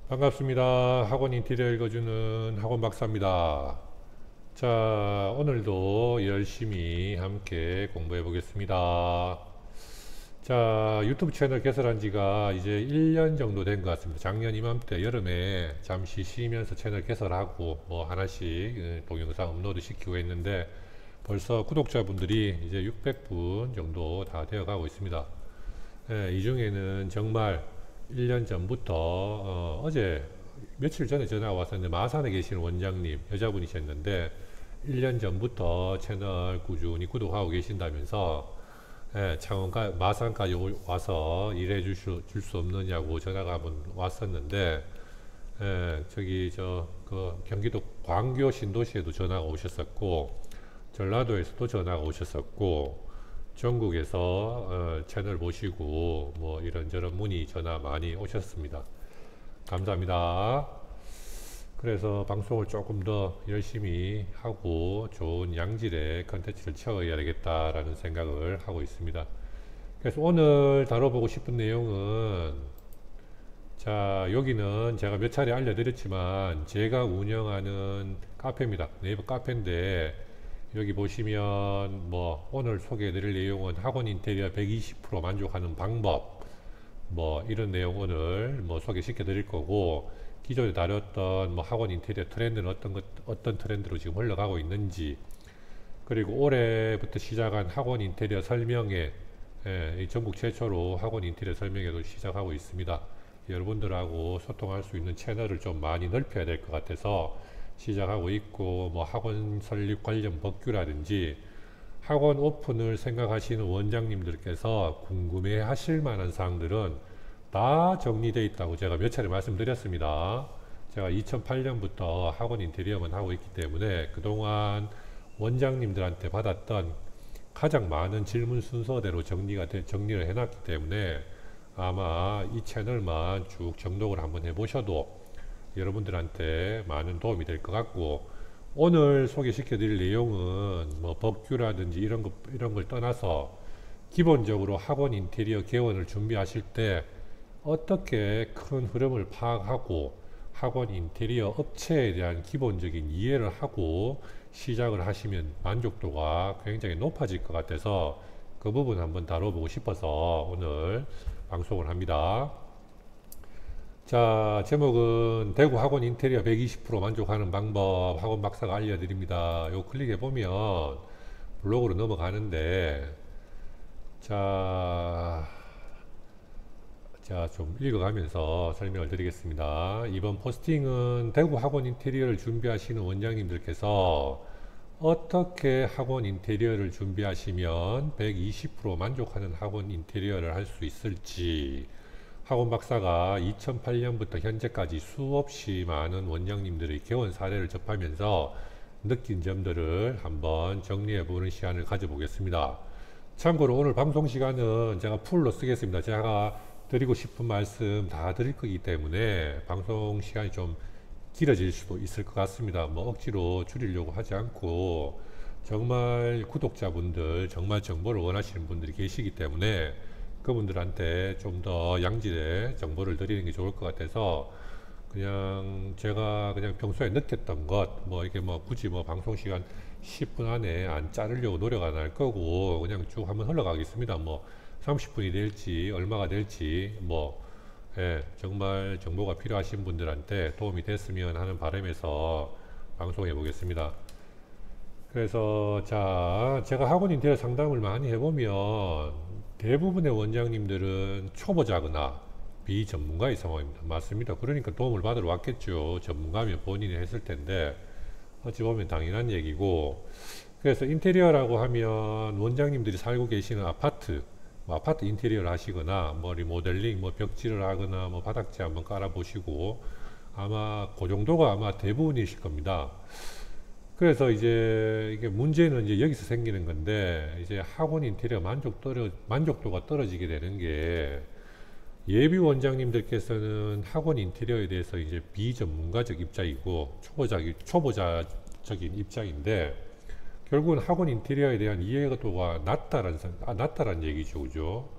반갑습니다. 학원 인테리어 읽어주는 학원 박사입니다. 자, 오늘도 열심히 함께 공부해 보겠습니다. 자, 유튜브 채널 개설한 지가 이제 1년 정도 된 것 같습니다. 작년 이맘때 여름에 잠시 쉬면서 채널 개설하고 뭐 하나씩 동영상 업로드 시키고 했는데 벌써 구독자분들이 이제 600분 정도 다 되어 가고 있습니다. 이 중에는 정말 1년 전부터 어제 며칠 전에 전화가 왔었는데 마산에 계시는 원장님 여자분이셨는데 1년 전부터 채널 꾸준히 구독하고 계신다면서 마산까지 와서 일해 줄 수 없느냐고 전화가 한번 왔었는데 저기 그 경기도 광교 신도시에도 전화가 오셨었고 전라도에서도 전화가 오셨었고 전국에서 채널 보시고 뭐 이런저런 문의 전화 많이 오셨습니다. 감사합니다. 그래서 방송을 조금 더 열심히 하고 좋은 양질의 컨텐츠를 채워야 되겠다라는 생각을 하고 있습니다. 그래서 오늘 다뤄보고 싶은 내용은 자, 여기는 제가 몇 차례 알려드렸지만 제가 운영하는 카페입니다. 네이버 카페인데 여기 보시면 뭐 오늘 소개해드릴 내용은 학원 인테리어 120% 만족하는 방법 뭐 이런 내용 오늘 뭐 소개시켜 드릴 거고 기존에 다뤘던 뭐 학원 인테리어 트렌드는 어떤 트렌드로 지금 흘러가고 있는지 그리고 올해부터 시작한 학원 인테리어 설명회 전국 최초로 학원 인테리어 설명회도 시작하고 있습니다. 여러분들하고 소통할 수 있는 채널을 좀 많이 넓혀야 될 것 같아서 시작하고 있고 뭐 학원 설립 관련 법규라든지 학원 오픈을 생각하시는 원장님들께서 궁금해 하실 만한 사항들은 다 정리되어 있다고 제가 몇 차례 말씀드렸습니다. 제가 2008년부터 학원 인테리어만 하고 있기 때문에 그동안 원장님들한테 받았던 가장 많은 질문 순서대로 정리를 해놨기 때문에 아마 이 채널만 쭉 정독을 한번 해보셔도 여러분들한테 많은 도움이 될 것 같고 오늘 소개시켜 드릴 내용은 뭐 법규라든지 이런 걸 떠나서 기본적으로 학원 인테리어 개원을 준비하실 때 어떻게 큰 흐름을 파악하고 학원 인테리어 업체에 대한 기본적인 이해를 하고 시작을 하시면 만족도가 굉장히 높아질 것 같아서 그 부분 한번 다뤄보고 싶어서 오늘 방송을 합니다. 자, 제목은 대구 학원 인테리어 120% 만족하는 방법 학원 박사가 알려드립니다. 요 클릭해 보면 블로그로 넘어가는데 자, 좀 읽어가면서 설명을 드리겠습니다. 이번 포스팅은 대구 학원 인테리어를 준비하시는 원장님들께서 어떻게 학원 인테리어를 준비하시면 120% 만족하는 학원 인테리어를 할 수 있을지 학원 박사가 2008년부터 현재까지 수없이 많은 원장님들의 개원 사례를 접하면서 느낀 점들을 한번 정리해 보는 시간을 가져보겠습니다. 참고로 오늘 방송 시간은 제가 풀로 쓰겠습니다. 제가 드리고 싶은 말씀 다 드릴 거기 때문에 방송 시간이 좀 길어질 수도 있을 것 같습니다. 뭐 억지로 줄이려고 하지 않고 정말 구독자분들 정말 정보를 원하시는 분들이 계시기 때문에 그분들한테 좀 더 양질의 정보를 드리는 게 좋을 것 같아서 그냥 제가 그냥 평소에 느꼈던 것 뭐 이게 뭐 굳이 뭐 방송 시간 10분 안에 안 자르려고 노력 안 할 거고 그냥 쭉 한번 흘러가겠습니다. 뭐 30분이 될지 얼마가 될지 뭐 정말 정보가 필요하신 분들한테 도움이 됐으면 하는 바람에서 방송해 보겠습니다. 그래서 자, 제가 학원 인테리어 상담을 많이 해보면 대부분의 원장님들은 초보자거나 비전문가의 상황입니다. 맞습니다. 그러니까 도움을 받으러 왔겠죠. 전문가면 본인이 했을 텐데 어찌 보면 당연한 얘기고 그래서 인테리어라고 하면 원장님들이 살고 계시는 아파트 뭐 아파트 인테리어를 하시거나 뭐 리모델링 뭐 벽지를 하거나 뭐 바닥재 한번 깔아보시고 아마 그 정도가 아마 대부분이실 겁니다. 그래서 이제 이게 문제는 이제 여기서 생기는 건데 이제 학원 인테리어 만족도가 떨어지게 되는 게 예비 원장님들께서는 학원 인테리어에 대해서 이제 비전문가적 입장이고 초보자적인 입장인데 결국은 학원 인테리어에 대한 이해도가 낮다라는 얘기죠, 그죠?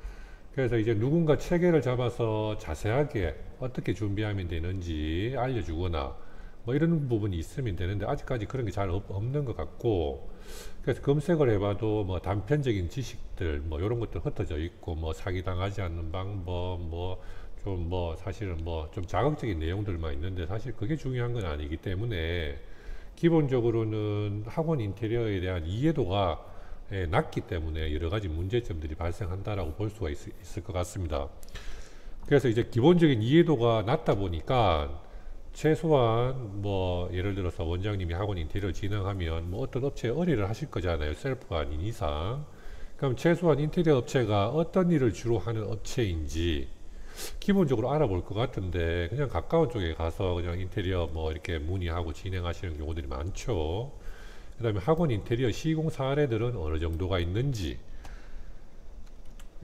그래서 이제 누군가 체계를 잡아서 자세하게 어떻게 준비하면 되는지 알려주거나 뭐 이런 부분이 있으면 되는데 아직까지 그런 게 잘 없는 것 같고, 그래서 검색을 해봐도 뭐 단편적인 지식들 뭐 이런 것들 흩어져 있고, 뭐 사기당하지 않는 방법, 뭐 좀 뭐 사실은 뭐 좀 자극적인 내용들만 있는데 사실 그게 중요한 건 아니기 때문에 기본적으로는 학원 인테리어에 대한 이해도가 낮기 때문에 여러 가지 문제점들이 발생한다라고 볼 수가 있을 것 같습니다. 그래서 이제 기본적인 이해도가 낮다 보니까 최소한 뭐 예를 들어서 원장님이 학원 인테리어 진행하면 뭐 어떤 업체에 의뢰를 하실 거잖아요. 셀프가 아닌 이상. 그럼 최소한 인테리어 업체가 어떤 일을 주로 하는 업체인지 기본적으로 알아볼 것 같은데, 그냥 가까운 쪽에 가서 그냥 인테리어 뭐 이렇게 문의하고 진행하시는 경우들이 많죠. 그 다음에 학원 인테리어 시공 사례들은 어느 정도가 있는지,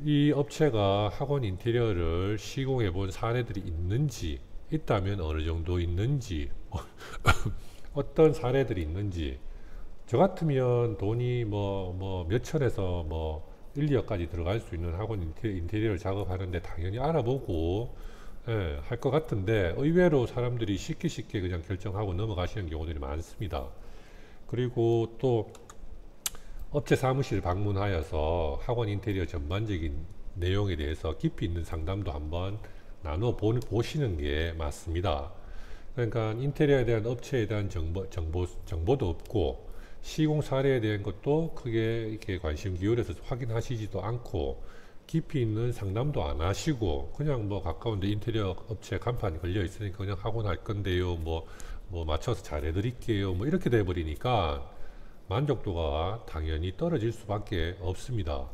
이 업체가 학원 인테리어를 시공해 본 사례들이 있는지, 있다면 어느 정도 있는지, 어떤 사례들이 있는지. 저 같으면 돈이 뭐 몇천에서 뭐 1, 2억까지 들어갈 수 있는 학원 인테리어를 작업하는데 당연히 알아보고 할 것 같은데, 의외로 사람들이 쉽게 그냥 결정하고 넘어가시는 경우들이 많습니다. 그리고 또 업체 사무실 방문하여서 학원 인테리어 전반적인 내용에 대해서 깊이 있는 상담도 한번 보시는 게 맞습니다. 그러니까 인테리어에 대한 업체에 대한 정보도 없고 시공 사례에 대한 것도 크게 이렇게 관심 기울여서 확인하시지도 않고 깊이 있는 상담도 안 하시고 그냥 뭐 가까운데 인테리어 업체 간판 걸려 있으니까 그냥 학원 할 건데요, 뭐 맞춰서 잘 해드릴게요, 뭐 이렇게 돼 버리니까 만족도가 당연히 떨어질 수밖에 없습니다.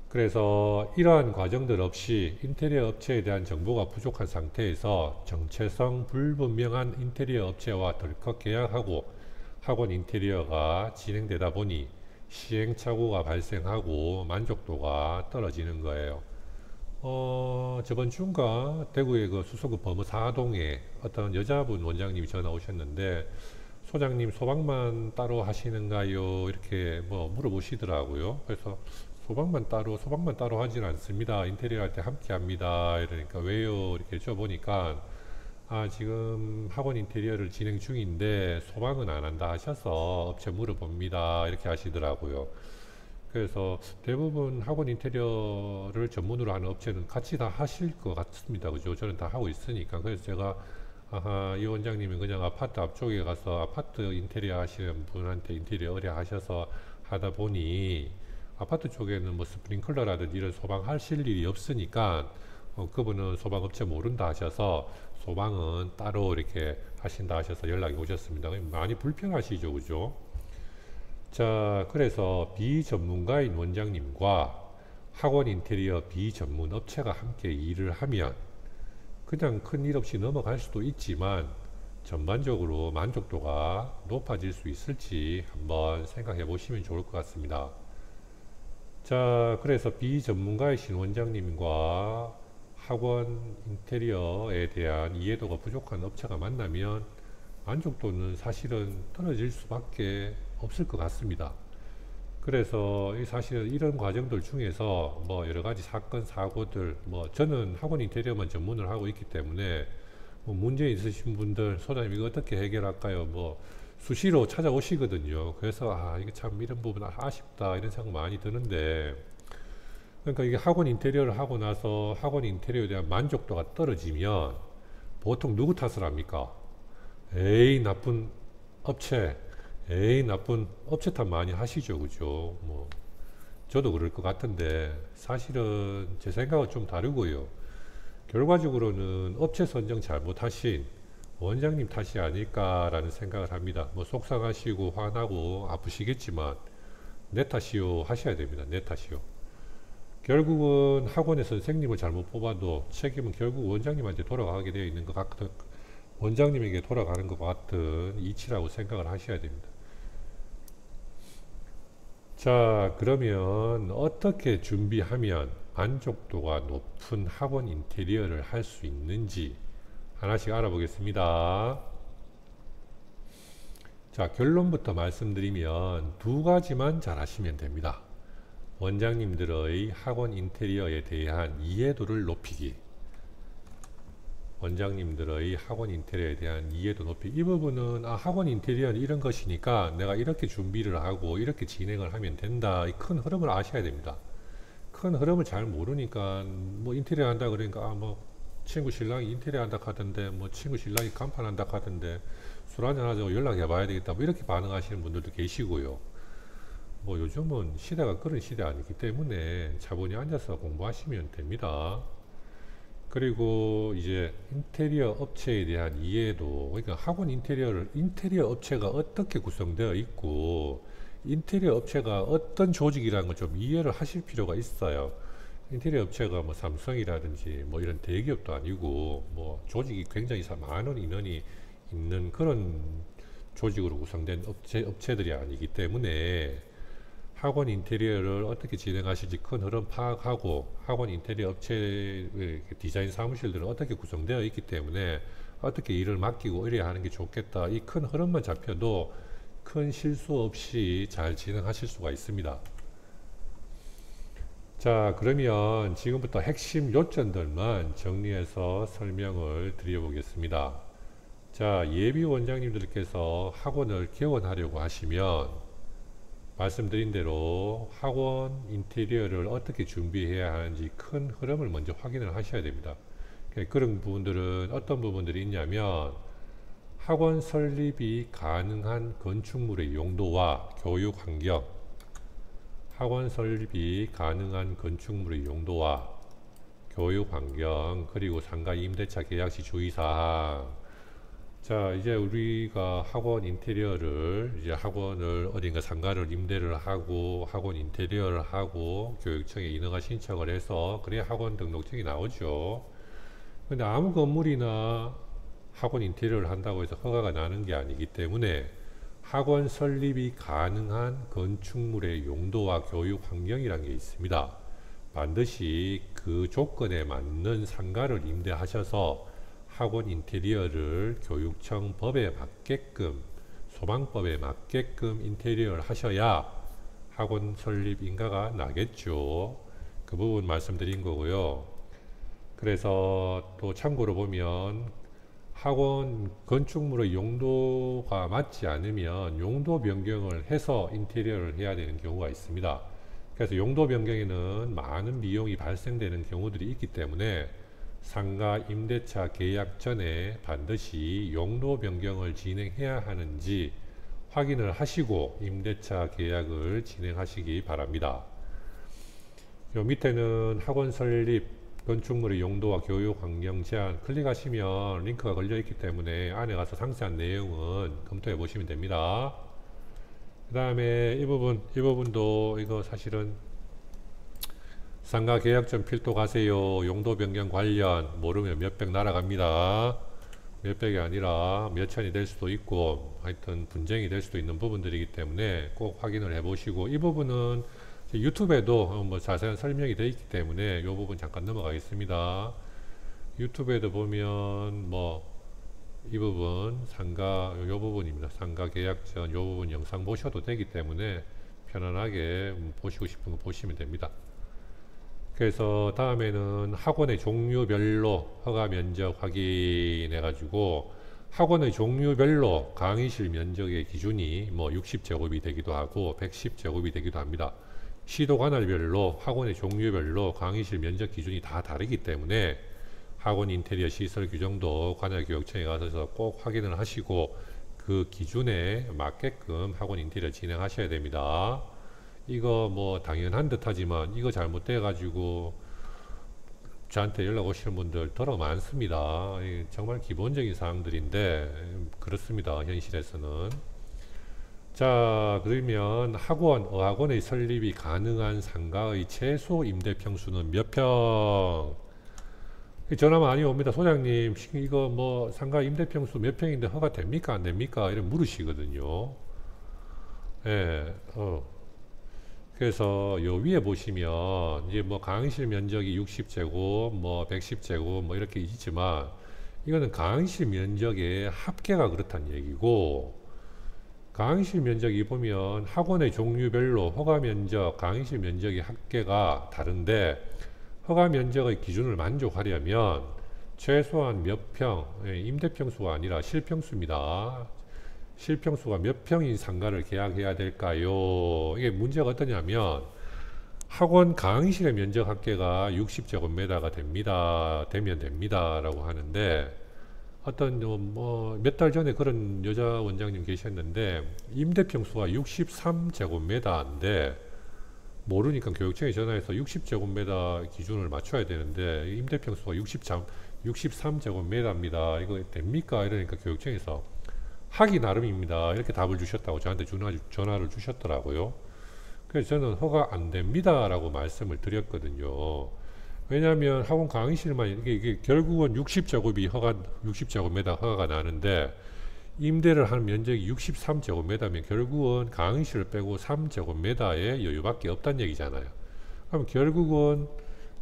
그래서 이러한 과정들 없이 인테리어 업체에 대한 정보가 부족한 상태에서 정체성 불분명한 인테리어 업체와 덜컥 계약하고 학원 인테리어가 진행되다 보니 시행착오가 발생하고 만족도가 떨어지는 거예요. 저번 주인가 대구의 그 수서구 범어사동에 어떤 여자분 원장님이 전화 오셨는데, 소장님 소방만 따로 하시는가요? 이렇게 뭐 물어보시더라고요. 그래서 소방만 따로 하진 않습니다. 인테리어 할 때 함께 합니다. 이러니까 왜요? 이렇게 여쭤보니까 지금 학원 인테리어를 진행 중인데 소방은 안 한다 하셔서 업체 물어봅니다. 이렇게 하시더라고요. 그래서 대부분 학원 인테리어를 전문으로 하는 업체는 같이 다 하실 것 같습니다. 그죠? 저는 다 하고 있으니까. 그래서 제가 이 원장님은 그냥 아파트 앞쪽에 가서 아파트 인테리어 하시는 분한테 인테리어 의뢰하셔서 하다 보니 아파트 쪽에는 뭐 스프링클러라든지 이런 소방 하실 일이 없으니까 그분은 소방업체 모른다 하셔서 소방은 따로 이렇게 하신다 하셔서 연락이 오셨습니다. 많이 불편하시죠, 그죠? 자, 그래서 비전문가인 원장님과 학원 인테리어 비전문 업체가 함께 일을 하면 그냥 큰 일 없이 넘어갈 수도 있지만 전반적으로 만족도가 높아질 수 있을지 한번 생각해 보시면 좋을 것 같습니다. 자, 그래서 비전문가이신 원장님과 학원 인테리어에 대한 이해도가 부족한 업체가 만나면 만족도는 사실은 떨어질 수밖에 없을 것 같습니다. 그래서 사실은 이런 과정들 중에서 뭐 여러 가지 사건 사고들, 뭐 저는 학원 인테리어만 전문을 하고 있기 때문에 뭐 문제 있으신 분들, 소장님 이거 어떻게 해결할까요? 뭐 수시로 찾아오시거든요. 그래서 이게 참 이런 부분 아쉽다 이런 생각 많이 드는데, 그러니까 이게 학원 인테리어를 하고 나서 학원 인테리어에 대한 만족도가 떨어지면 보통 누구 탓을 합니까? 에이 나쁜 업체, 에이 나쁜 업체 탓 많이 하시죠, 그죠? 뭐 저도 그럴 것 같은데 사실은 제 생각은 좀 다르고요. 결과적으로는 업체 선정 잘못하신 원장님 탓이 아닐까라는 생각을 합니다. 뭐 속상하시고 화나고 아프시겠지만 내 탓이요 하셔야 됩니다. 내 탓이요. 결국은 학원의 선생님을 잘못 뽑아도 책임은 결국 원장님한테 돌아가게 되어 있는 것 같은, 원장님에게 돌아가는 것 같은 이치라고 생각을 하셔야 됩니다. 자, 그러면 어떻게 준비하면 만족도가 높은 학원 인테리어를 할 수 있는지 하나씩 알아보겠습니다. 자, 결론부터 말씀드리면 두 가지만 잘 하시면 됩니다. 원장님들의 학원 인테리어에 대한 이해도를 높이기. 원장님들의 학원 인테리어에 대한 이해도 높이기. 이 부분은 학원 인테리어는 이런 것이니까 내가 이렇게 준비를 하고 이렇게 진행을 하면 된다. 이 큰 흐름을 아셔야 됩니다. 큰 흐름을 잘 모르니까 뭐 인테리어 한다 그러니까 뭐 친구 신랑이 인테리어 한다 하던데 뭐 친구 신랑이 간판 한다 하던데 술 한잔 하자고 연락해 봐야 되겠다 뭐 이렇게 반응하시는 분들도 계시고요. 뭐 요즘은 시대가 그런 시대 아니기 때문에 차분히 앉아서 공부하시면 됩니다. 그리고 이제 인테리어 업체에 대한 이해도, 그러니까 학원 인테리어 업체가 어떻게 구성되어 있고 인테리어 업체가 어떤 조직이라는 걸 좀 이해를 하실 필요가 있어요. 인테리어 업체가 뭐 삼성이라든지 뭐 이런 대기업도 아니고 뭐 조직이 굉장히 많은 인원이 있는 그런 조직으로 구성된 업체들이 아니기 때문에 학원 인테리어를 어떻게 진행하실지 큰 흐름 파악하고 학원 인테리어 업체의 디자인 사무실들은 어떻게 구성되어 있기 때문에 어떻게 일을 맡기고 이래야 하는 게 좋겠다. 이 큰 흐름만 잡혀도 큰 실수 없이 잘 진행하실 수가 있습니다. 자, 그러면 지금부터 핵심 요점들만 정리해서 설명을 드려보겠습니다. 자, 예비 원장님들께서 학원을 개원하려고 하시면 말씀드린 대로 학원 인테리어를 어떻게 준비해야 하는지 큰 흐름을 먼저 확인을 하셔야 됩니다. 그런 부분들은 어떤 부분들이 있냐면 학원 설립이 가능한 건축물의 용도와 교육 환경, 학원 설립이 가능한 건축물의 용도와 교육 환경, 그리고 상가 임대차 계약 시 주의사항. 자, 이제 우리가 학원 인테리어를 이제 학원을 어딘가 상가를 임대를 하고 학원 인테리어를 하고 교육청에 인허가 신청을 해서 그래야 학원 등록증이 나오죠. 근데 아무 건물이나 학원 인테리어를 한다고 해서 허가가 나는 게 아니기 때문에 학원 설립이 가능한 건축물의 용도와 교육 환경이라는 게 있습니다. 반드시 그 조건에 맞는 상가를 임대하셔서 학원 인테리어를 교육청 법에 맞게끔 소방법에 맞게끔 인테리어를 하셔야 학원 설립 인가가 나겠죠. 그 부분 말씀드린 거고요. 그래서 또 참고로 보면 학원 건축물의 용도가 맞지 않으면 용도 변경을 해서 인테리어를 해야 되는 경우가 있습니다. 그래서 용도 변경에는 많은 비용이 발생되는 경우들이 있기 때문에 상가 임대차 계약 전에 반드시 용도 변경을 진행해야 하는지 확인을 하시고 임대차 계약을 진행하시기 바랍니다. 요 밑에는 학원 설립 건축물의 용도와 교육 환경 제한 클릭하시면 링크가 걸려 있기 때문에 안에 가서 상세한 내용은 검토해 보시면 됩니다. 그 다음에 이 부분도 이거 사실은 상가 계약전 필도 가세요. 용도 변경 관련 모르면 몇백 날아갑니다. 몇백이 아니라 몇천이 될 수도 있고 하여튼 분쟁이 될 수도 있는 부분들이기 때문에 꼭 확인을 해 보시고, 이 부분은 유튜브에도 뭐 자세한 설명이 되어 있기 때문에 이 부분 잠깐 넘어가겠습니다. 유튜브에도 보면 뭐 이 부분 상가 요 부분입니다. 상가 계약 전 요 부분 영상 보셔도 되기 때문에 편안하게 보시고 싶은 거 보시면 됩니다. 그래서 다음에는 학원의 종류별로 허가 면적 확인해 가지고 학원의 종류별로 강의실 면적의 기준이 뭐 60제곱이 되기도 하고 110제곱이 되기도 합니다. 시도 관할별로 학원의 종류별로 강의실 면적 기준이 다 다르기 때문에 학원 인테리어 시설 규정도 관할교육청에 가서 꼭 확인을 하시고 그 기준에 맞게끔 학원 인테리어 진행하셔야 됩니다. 이거 뭐 당연한 듯 하지만 이거 잘못돼 가지고 저한테 연락 오시는 분들 더러 많습니다. 정말 기본적인 사항들인데 그렇습니다. 현실에서는. 자, 그러면 어학원의 설립이 가능한 상가의 최소 임대 평수는 몇 평? 전화 많이 옵니다. 소장님, 이거 뭐 상가 임대 평수 몇 평인데 허가 됩니까? 안 됩니까? 이런 물으시거든요. 예, 그래서 요 위에 보시면 이제 뭐 강의실 면적이 60제곱, 뭐 110제곱 뭐 이렇게 있지만 이거는 강의실 면적의 합계가 그렇다는 얘기고, 강의실 면적이 보면 학원의 종류별로 허가 면적, 강의실 면적의 합계가 다른데 허가 면적의 기준을 만족하려면 최소한 몇 평, 임대평수가 아니라 실평수입니다. 실평수가 몇 평인 상가를 계약해야 될까요? 이게 문제가 어떠냐면 학원 강의실의 면적 합계가 60제곱미터가 되면 됩니다 라고 하는데 어떤 몇 달 전에 그런 여자 원장님 계셨는데 임대평수가 63제곱미터인데 모르니까 교육청에 전화해서 60제곱미터 기준을 맞춰야 되는데 임대평수가 63제곱미터입니다. 이거 됩니까? 이러니까 교육청에서 하기 나름입니다. 이렇게 답을 주셨다고 저한테 전화를 주셨더라고요. 그래서 저는 허가 안 됩니다 라고 말씀을 드렸거든요. 왜냐하면 학원 강의실만 이게 결국은 60제곱미터 허가가 나는데 임대를 한 면적이 63제곱미터면 결국은 강의실을 빼고 3제곱미터의 여유밖에 없다는 얘기잖아요. 그럼 결국은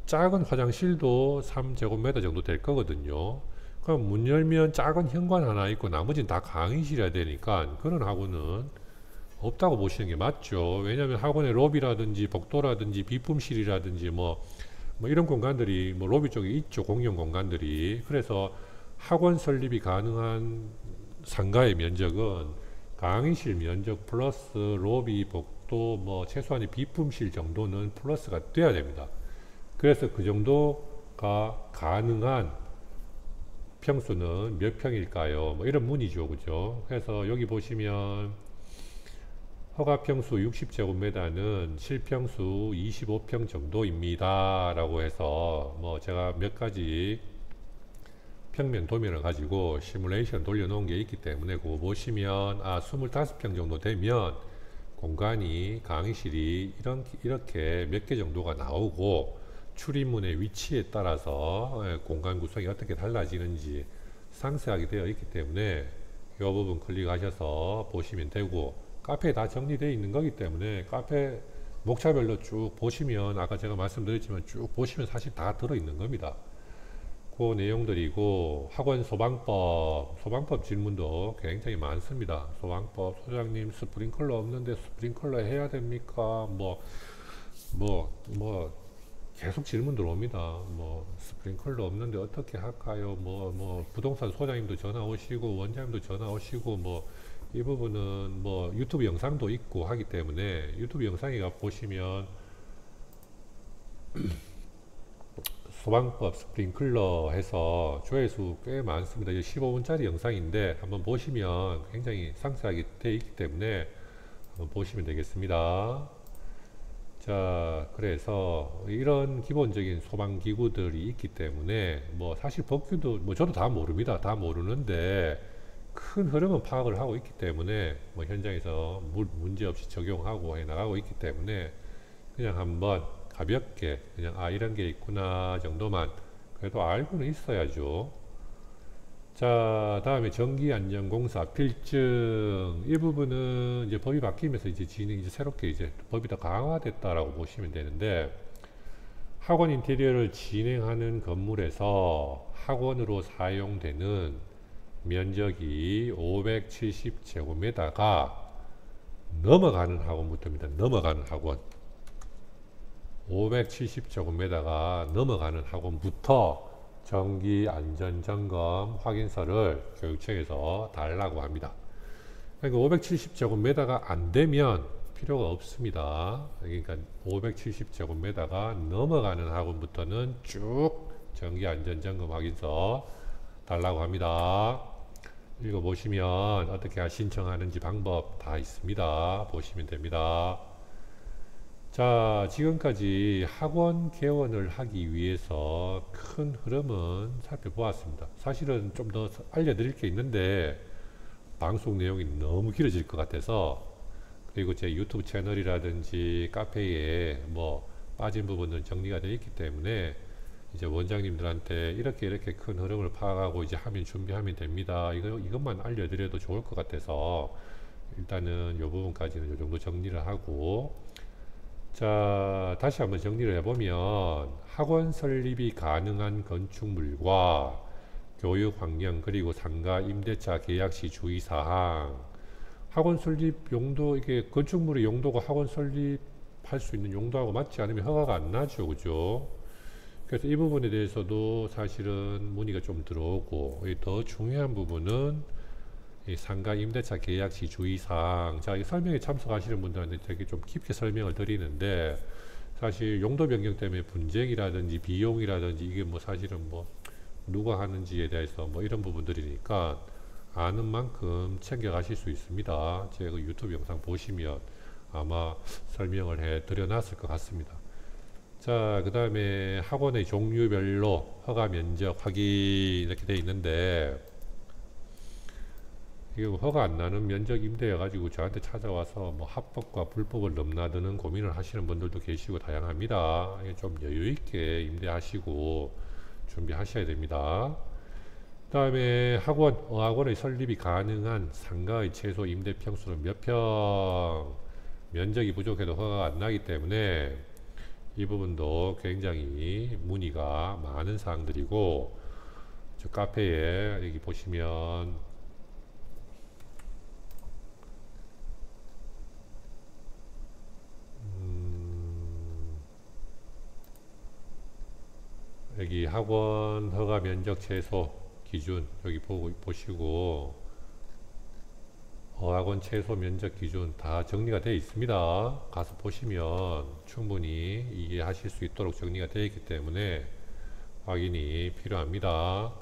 작은 화장실도 3제곱미터 정도 될 거거든요. 그럼 문 열면 작은 현관 하나 있고 나머지는 다 강의실이어야 되니까 그런 학원은 없다고 보시는 게 맞죠. 왜냐하면 학원의 로비라든지 복도라든지 비품실이라든지 뭐 이런 공간들이 로비 쪽에 있죠. 공용 공간들이. 그래서 학원 설립이 가능한 상가의 면적은 강의실 면적 플러스 로비, 복도, 최소한의 비품실 정도는 플러스가 돼야 됩니다. 그래서 그 정도가 가능한 평수는 몇 평일까요? 이런 문의죠. 그죠? 그래서 여기 보시면 허가평수 60제곱미터는 실평수 25평 정도입니다 라고 해서 제가 몇 가지 평면 도면을 가지고 시뮬레이션 돌려놓은 게 있기 때문에 그거 보시면 25평 정도 되면 공간이 강의실이 이렇게 몇 개 정도가 나오고 출입문의 위치에 따라서 공간 구성이 어떻게 달라지는지 상세하게 되어 있기 때문에 이 부분 클릭하셔서 보시면 되고 카페에 다 정리되어 있는 거기 때문에 카페 목차별로 쭉 보시면 아까 제가 말씀드렸지만 쭉 보시면 사실 다 들어있는 겁니다. 그 내용들이고 학원 소방법 질문도 굉장히 많습니다. 소방법 소장님 스프링클러 없는데 스프링클러 해야 됩니까? 계속 질문들 옵니다. 스프링클러 없는데 어떻게 할까요? 부동산 소장님도 전화 오시고 원장님도 전화 오시고 이 부분은 유튜브 영상도 있고 하기 때문에 유튜브 영상에 가 보시면 소방법 스프링클러 해서 조회수 꽤 많습니다. 15분짜리 영상인데 한번 보시면 굉장히 상세하게 되어 있기 때문에 한번 보시면 되겠습니다. 자, 그래서 이런 기본적인 소방기구들이 있기 때문에 사실 법규도 저도 다 모릅니다. 다 모르는데 큰 흐름은 파악을 하고 있기 때문에 현장에서 문제없이 적용하고 해 나가고 있기 때문에 그냥 한번 가볍게 그냥 이런 게 있구나 정도만 그래도 알고는 있어야죠. 자, 다음에 전기안전공사 필증 이 부분은 이제 법이 바뀌면서 이제 새롭게 법이 더 강화됐다라고 보시면 되는데 학원 인테리어를 진행하는 건물에서 학원으로 사용되는 면적이 570제곱미터가 넘어가는 학원부터입니다. 넘어가는 학원 570제곱미터가 넘어가는 학원부터 정기안전점검 확인서를 교육청에서 달라고 합니다. 그러니까 570제곱미터가 안 되면 필요가 없습니다. 그러니까 570제곱미터가 넘어가는 학원부터는 쭉 정기안전점검 확인서 달라고 합니다. 읽어보시면 어떻게 신청하는지 방법 다 있습니다. 보시면 됩니다. 자, 지금까지 학원 개원을 하기 위해서 큰 흐름은 살펴보았습니다. 사실은 좀 더 알려드릴 게 있는데 방송 내용이 너무 길어질 것 같아서 그리고 제 유튜브 채널이라든지 카페에 빠진 부분은 정리가 되어 있기 때문에 이제 원장님들한테 이렇게 큰 흐름을 파악하고 이제 준비하면 됩니다. 이것만 알려드려도 좋을 것 같아서 일단은 이 부분까지는 이 정도 정리를 하고 자, 다시 한번 정리를 해보면 학원 설립이 가능한 건축물과 교육 환경 그리고 상가 임대차 계약 시 주의사항 학원 설립 용도, 이게 건축물의 용도가 학원 설립할 수 있는 용도하고 맞지 않으면 허가가 안 나죠. 그죠? 그래서 이 부분에 대해서도 사실은 문의가 좀 들어오고, 더 중요한 부분은 이 상가 임대차 계약 시 주의사항. 자, 이 설명에 참석하시는 분들한테 되게 좀 깊게 설명을 드리는데, 사실 용도 변경 때문에 분쟁이라든지 비용이라든지 이게 뭐 사실은 뭐 누가 하는지에 대해서 뭐 이런 부분들이니까 아는 만큼 챙겨 가실 수 있습니다. 제가 그 유튜브 영상 보시면 아마 설명을 해 드려 놨을 것 같습니다. 자, 그 다음에 학원의 종류별로 허가 면적 확인 이렇게 돼 있는데, 이게 허가 안 나는 면적 임대여 가지고 저한테 찾아와서 뭐 합법과 불법을 넘나드는 고민을 하시는 분들도 계시고 다양합니다. 좀 여유 있게 임대하시고 준비하셔야 됩니다. 그 다음에 어학원의 설립이 가능한 상가의 최소 임대 평수는 몇 평, 면적이 부족해도 허가가 안 나기 때문에 이 부분도 굉장히 문의가 많은 사항들이고, 저 카페에 여기 보시면 여기 학원 허가 면적 최소 기준 여기 보시고 학원 최소 면적 기준 다 정리가 되어 있습니다. 가서 보시면 충분히 이해하실 수 있도록 정리가 되어 있기 때문에 확인이 필요합니다.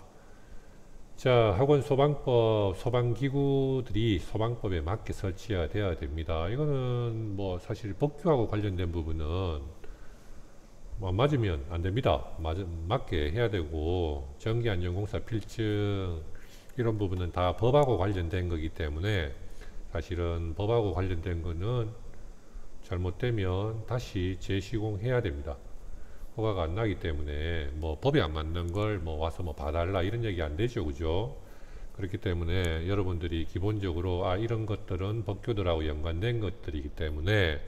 자, 학원 소방법, 소방기구들이 소방법에 맞게 설치가 되어야 됩니다. 이거는 뭐 사실 법규하고 관련된 부분은 뭐 맞으면 안 됩니다. 맞게 해야 되고, 전기안전공사 필증 이런 부분은 다 법하고 관련된 거기 때문에 사실은 법하고 관련된 거는 잘못되면 다시 재시공해야 됩니다. 허가가 안 나기 때문에 뭐 법에 안 맞는 걸 뭐 와서 뭐 봐달라 이런 얘기 안 되죠. 그죠? 그렇기 때문에 여러분들이 기본적으로 이런 것들은 법규들하고 연관된 것들이기 때문에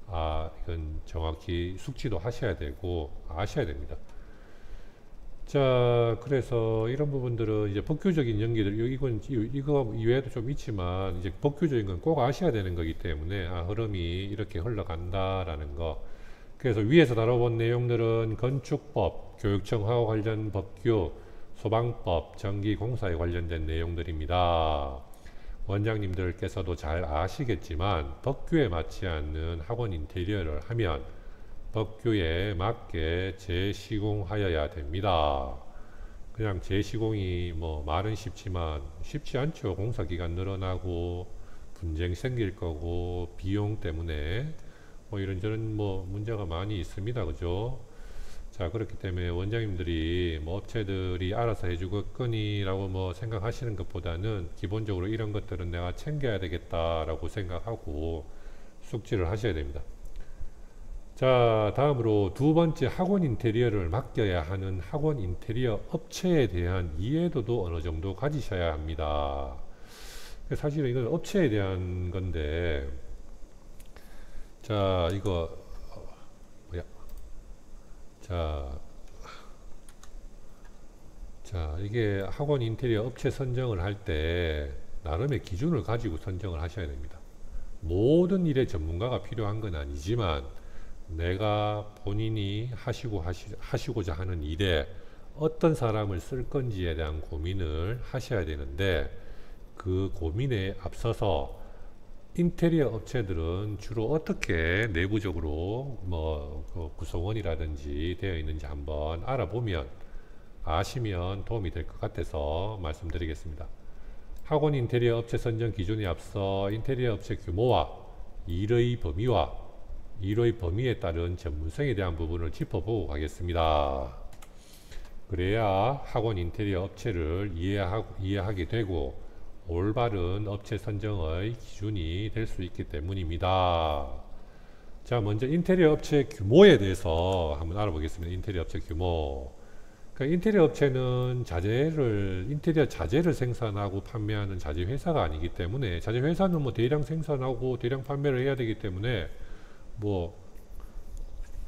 이건 정확히 숙지도 하셔야 되고 아셔야 됩니다. 자, 그래서 이런 부분들은 이제 법규적인 연기들, 이거 이외에도 좀 있지만 이제 법규적인 건 꼭 아셔야 되는 거기 때문에 흐름이 이렇게 흘러간다라는 거. 그래서 위에서 다뤄본 내용들은 건축법, 교육청하고 관련 법규, 소방법, 전기공사에 관련된 내용들입니다. 원장님들께서도 잘 아시겠지만 법규에 맞지 않는 학원 인테리어를 하면 법규에 맞게 재시공하여야 됩니다. 그냥 재시공이 뭐 말은 쉽지만 쉽지 않죠. 공사기간 늘어나고 분쟁 생길 거고 비용 때문에 뭐 이런저런 뭐 문제가 많이 있습니다. 그죠? 자, 그렇기 때문에 원장님들이 뭐 업체들이 알아서 해주겠거니라고 뭐 생각하시는 것보다는 기본적으로 이런 것들은 내가 챙겨야 되겠다라고 생각하고 숙지를 하셔야 됩니다. 자, 다음으로 두 번째, 학원 인테리어를 맡겨야 하는 학원 인테리어 업체에 대한 이해도도 어느 정도 가지셔야 합니다. 사실은 이건 업체에 대한 건데, 자, 이거 자, 이게 학원 인테리어 업체 선정을 할 때 나름의 기준을 가지고 선정을 하셔야 됩니다. 모든 일에 전문가가 필요한 건 아니지만 내가 본인이 하시고자 하는 일에 어떤 사람을 쓸 건지에 대한 고민을 하셔야 되는데, 그 고민에 앞서서 인테리어 업체들은 주로 어떻게 내부적으로 뭐 구성원이라든지 되어 있는지 한번 알아보면 아시면 도움이 될 것 같아서 말씀드리겠습니다. 학원 인테리어 업체 선정 기준에 앞서 인테리어 업체 규모와 일의 범위에 따른 전문성에 대한 부분을 짚어보고 가겠습니다. 그래야 학원 인테리어 업체를 이해하게 되고 올바른 업체 선정의 기준이 될 수 있기 때문입니다. 자, 먼저 인테리어 업체 규모에 대해서 한번 알아보겠습니다. 인테리어 업체 규모. 그러니까 인테리어 업체는 인테리어 자재를 생산하고 판매하는 자재 회사가 아니기 때문에, 자재 회사는 뭐 대량 생산하고 대량 판매를 해야 되기 때문에 뭐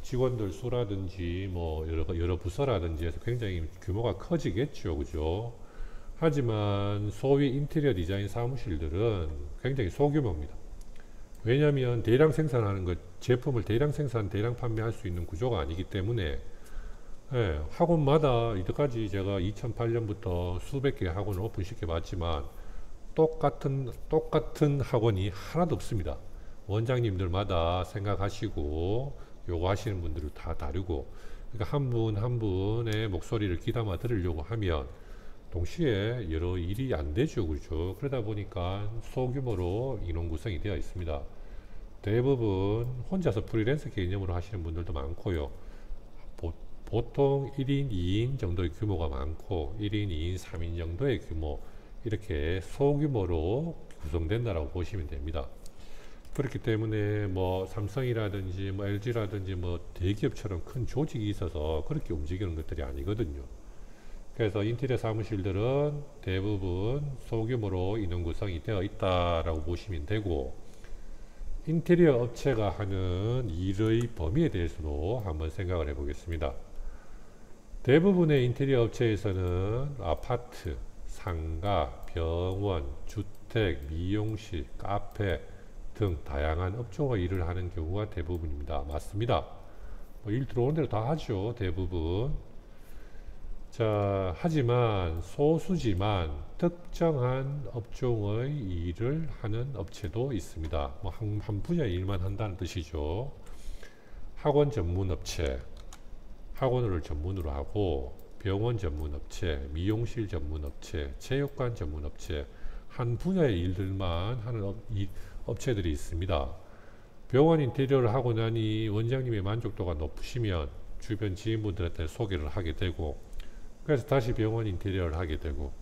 직원들 수라든지 뭐 여러 부서라든지 해서 굉장히 규모가 커지겠죠. 그죠? 하지만 소위 인테리어 디자인 사무실들은 굉장히 소규모입니다. 왜냐하면 대량 생산하는 것, 제품을 대량 생산, 대량 판매할 수 있는 구조가 아니기 때문에 예, 학원마다 이때까지 제가 2008년부터 수백 개의 학원을 오픈시켜 봤지만 똑같은 학원이 하나도 없습니다. 원장님들마다 생각하시고 요구하시는 분들은 다 다르고, 그러니까 한 분 한 분의 목소리를 귀담아 들으려고 하면 동시에 여러 일이 안 되죠. 그렇죠? 그러다 보니까 소규모로 인원 구성이 되어 있습니다. 대부분 혼자서 프리랜서 개념으로 하시는 분들도 많고요. 보통 1인, 2인 정도의 규모가 많고 1인, 2인, 3인 정도의 규모, 이렇게 소규모로 구성된다라고 보시면 됩니다. 그렇기 때문에 뭐 삼성이라든지 뭐 LG라든지 뭐 대기업처럼 큰 조직이 있어서 그렇게 움직이는 것들이 아니거든요. 그래서 인테리어 사무실들은 대부분 소규모로 인원 구성이 되어 있다라고 보시면 되고, 인테리어 업체가 하는 일의 범위에 대해서도 한번 생각을 해보겠습니다. 대부분의 인테리어 업체에서는 아파트, 상가, 병원, 주택, 미용실, 카페 등 다양한 업종의 일을 하는 경우가 대부분입니다. 맞습니다. 뭐 일 들어오는 대로 다 하죠. 대부분. 자, 하지만 소수지만 특정한 업종의 일을 하는 업체도 있습니다. 뭐 한 분야의 일만 한다는 뜻이죠. 학원 전문 업체, 학원을 전문으로 하고, 병원 전문 업체, 미용실 전문 업체, 체육관 전문 업체, 한 분야의 일들만 하는 업체들이 있습니다. 병원 인테리어를 하고 나니 원장님의 만족도가 높으시면 주변 지인분들한테 소개를 하게 되고, 그래서 다시 병원 인테리어를 하게 되고,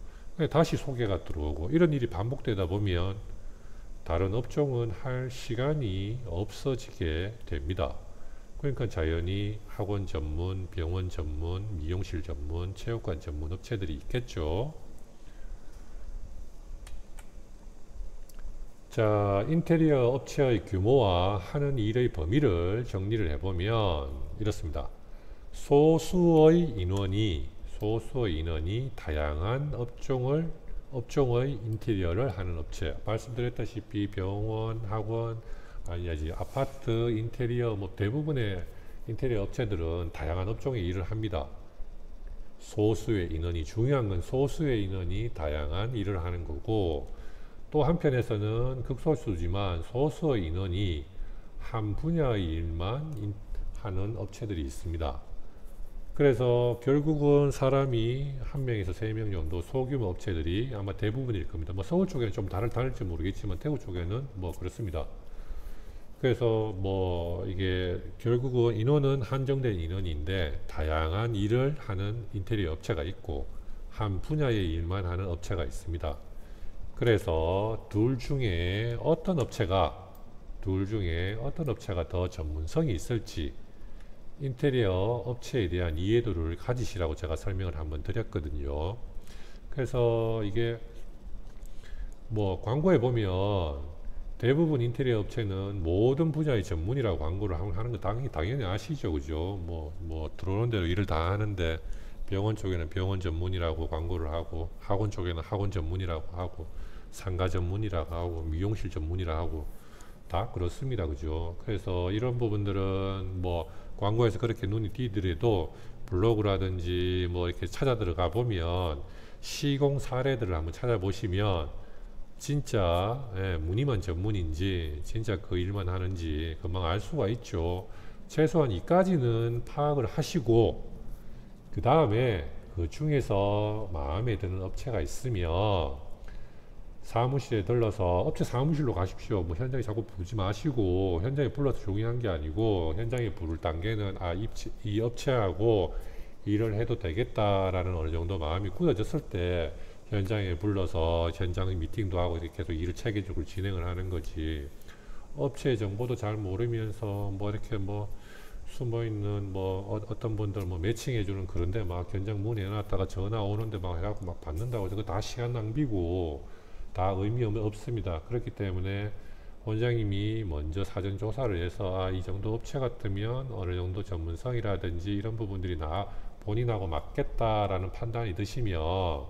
다시 소개가 들어오고, 이런 일이 반복되다 보면 다른 업종은 할 시간이 없어지게 됩니다. 그러니까 자연히 학원 전문, 병원 전문, 미용실 전문, 체육관 전문 업체들이 있겠죠. 자, 인테리어 업체의 규모와 하는 일의 범위를 정리를 해보면 이렇습니다. 소수의 인원이 다양한 업종의 인테리어를 하는 업체, 말씀드렸다시피 병원, 학원, 아파트 인테리어, 뭐 대부분의 인테리어 업체들은 다양한 업종의 일을 합니다. 소수의 인원이, 중요한 건 소수의 인원이 다양한 일을 하는 거고, 또 한편에서는 극소수지만 소수의 인원이 한 분야의 일만 하는 업체들이 있습니다. 그래서 결국은 사람이 한 명에서 세 명 정도 소규모 업체들이 아마 대부분일 겁니다. 뭐 서울 쪽에는 좀 다를지 모르겠지만 대구 쪽에는 뭐 그렇습니다. 그래서 뭐 이게 결국은 인원은 한정된 인원인데 다양한 일을 하는 인테리어 업체가 있고 한 분야의 일만 하는 업체가 있습니다. 그래서 둘 중에 어떤 업체가 더 전문성이 있을지 인테리어 업체에 대한 이해도를 가지시라고 제가 설명을 한번 드렸거든요. 그래서 이게 뭐 광고에 보면 대부분 인테리어 업체는 모든 분야의 전문이라고 광고를 하는 거 당연히 아시죠, 그죠? 뭐 들어오는 대로 일을 다 하는데 병원 쪽에는 병원 전문이라고 광고를 하고, 학원 쪽에는 학원 전문이라고 하고, 상가 전문이라고 하고, 미용실 전문이라고 하고, 다 그렇습니다, 그죠? 그래서 이런 부분들은 뭐 광고에서 그렇게 눈이 띄더라도 블로그라든지 뭐 이렇게 찾아 들어가 보면 시공 사례들을 한번 찾아보시면 진짜 무늬만 전문인지 진짜 그 일만 하는지 금방 알 수가 있죠. 최소한 이까지는 파악을 하시고, 그 다음에 그 중에서 마음에 드는 업체가 있으면 사무실에 들러서 업체 사무실로 가십시오. 뭐 현장에 자꾸 부르지 마시고, 현장에 불러서 조용한 게 아니고 현장에 부를 단계는 이 업체하고 일을 해도 되겠다라는 어느 정도 마음이 굳어졌을 때 현장에 불러서 현장 미팅도 하고 이렇게 계속 일을 체계적으로 진행을 하는 거지, 업체 정보도 잘 모르면서 뭐 이렇게 뭐 숨어있는 뭐 어떤 분들 뭐 매칭해주는 그런데 막 현장 문 해놨다가 전화 오는데 막 해갖고 막 받는다고 해서 그거 다 시간 낭비고 다 의미 없습니다. 그렇기 때문에 원장님이 먼저 사전 조사를 해서 이 정도 업체 같으면 어느 정도 전문성이라든지 이런 부분들이 본인하고 맞겠다라는 판단이 드시면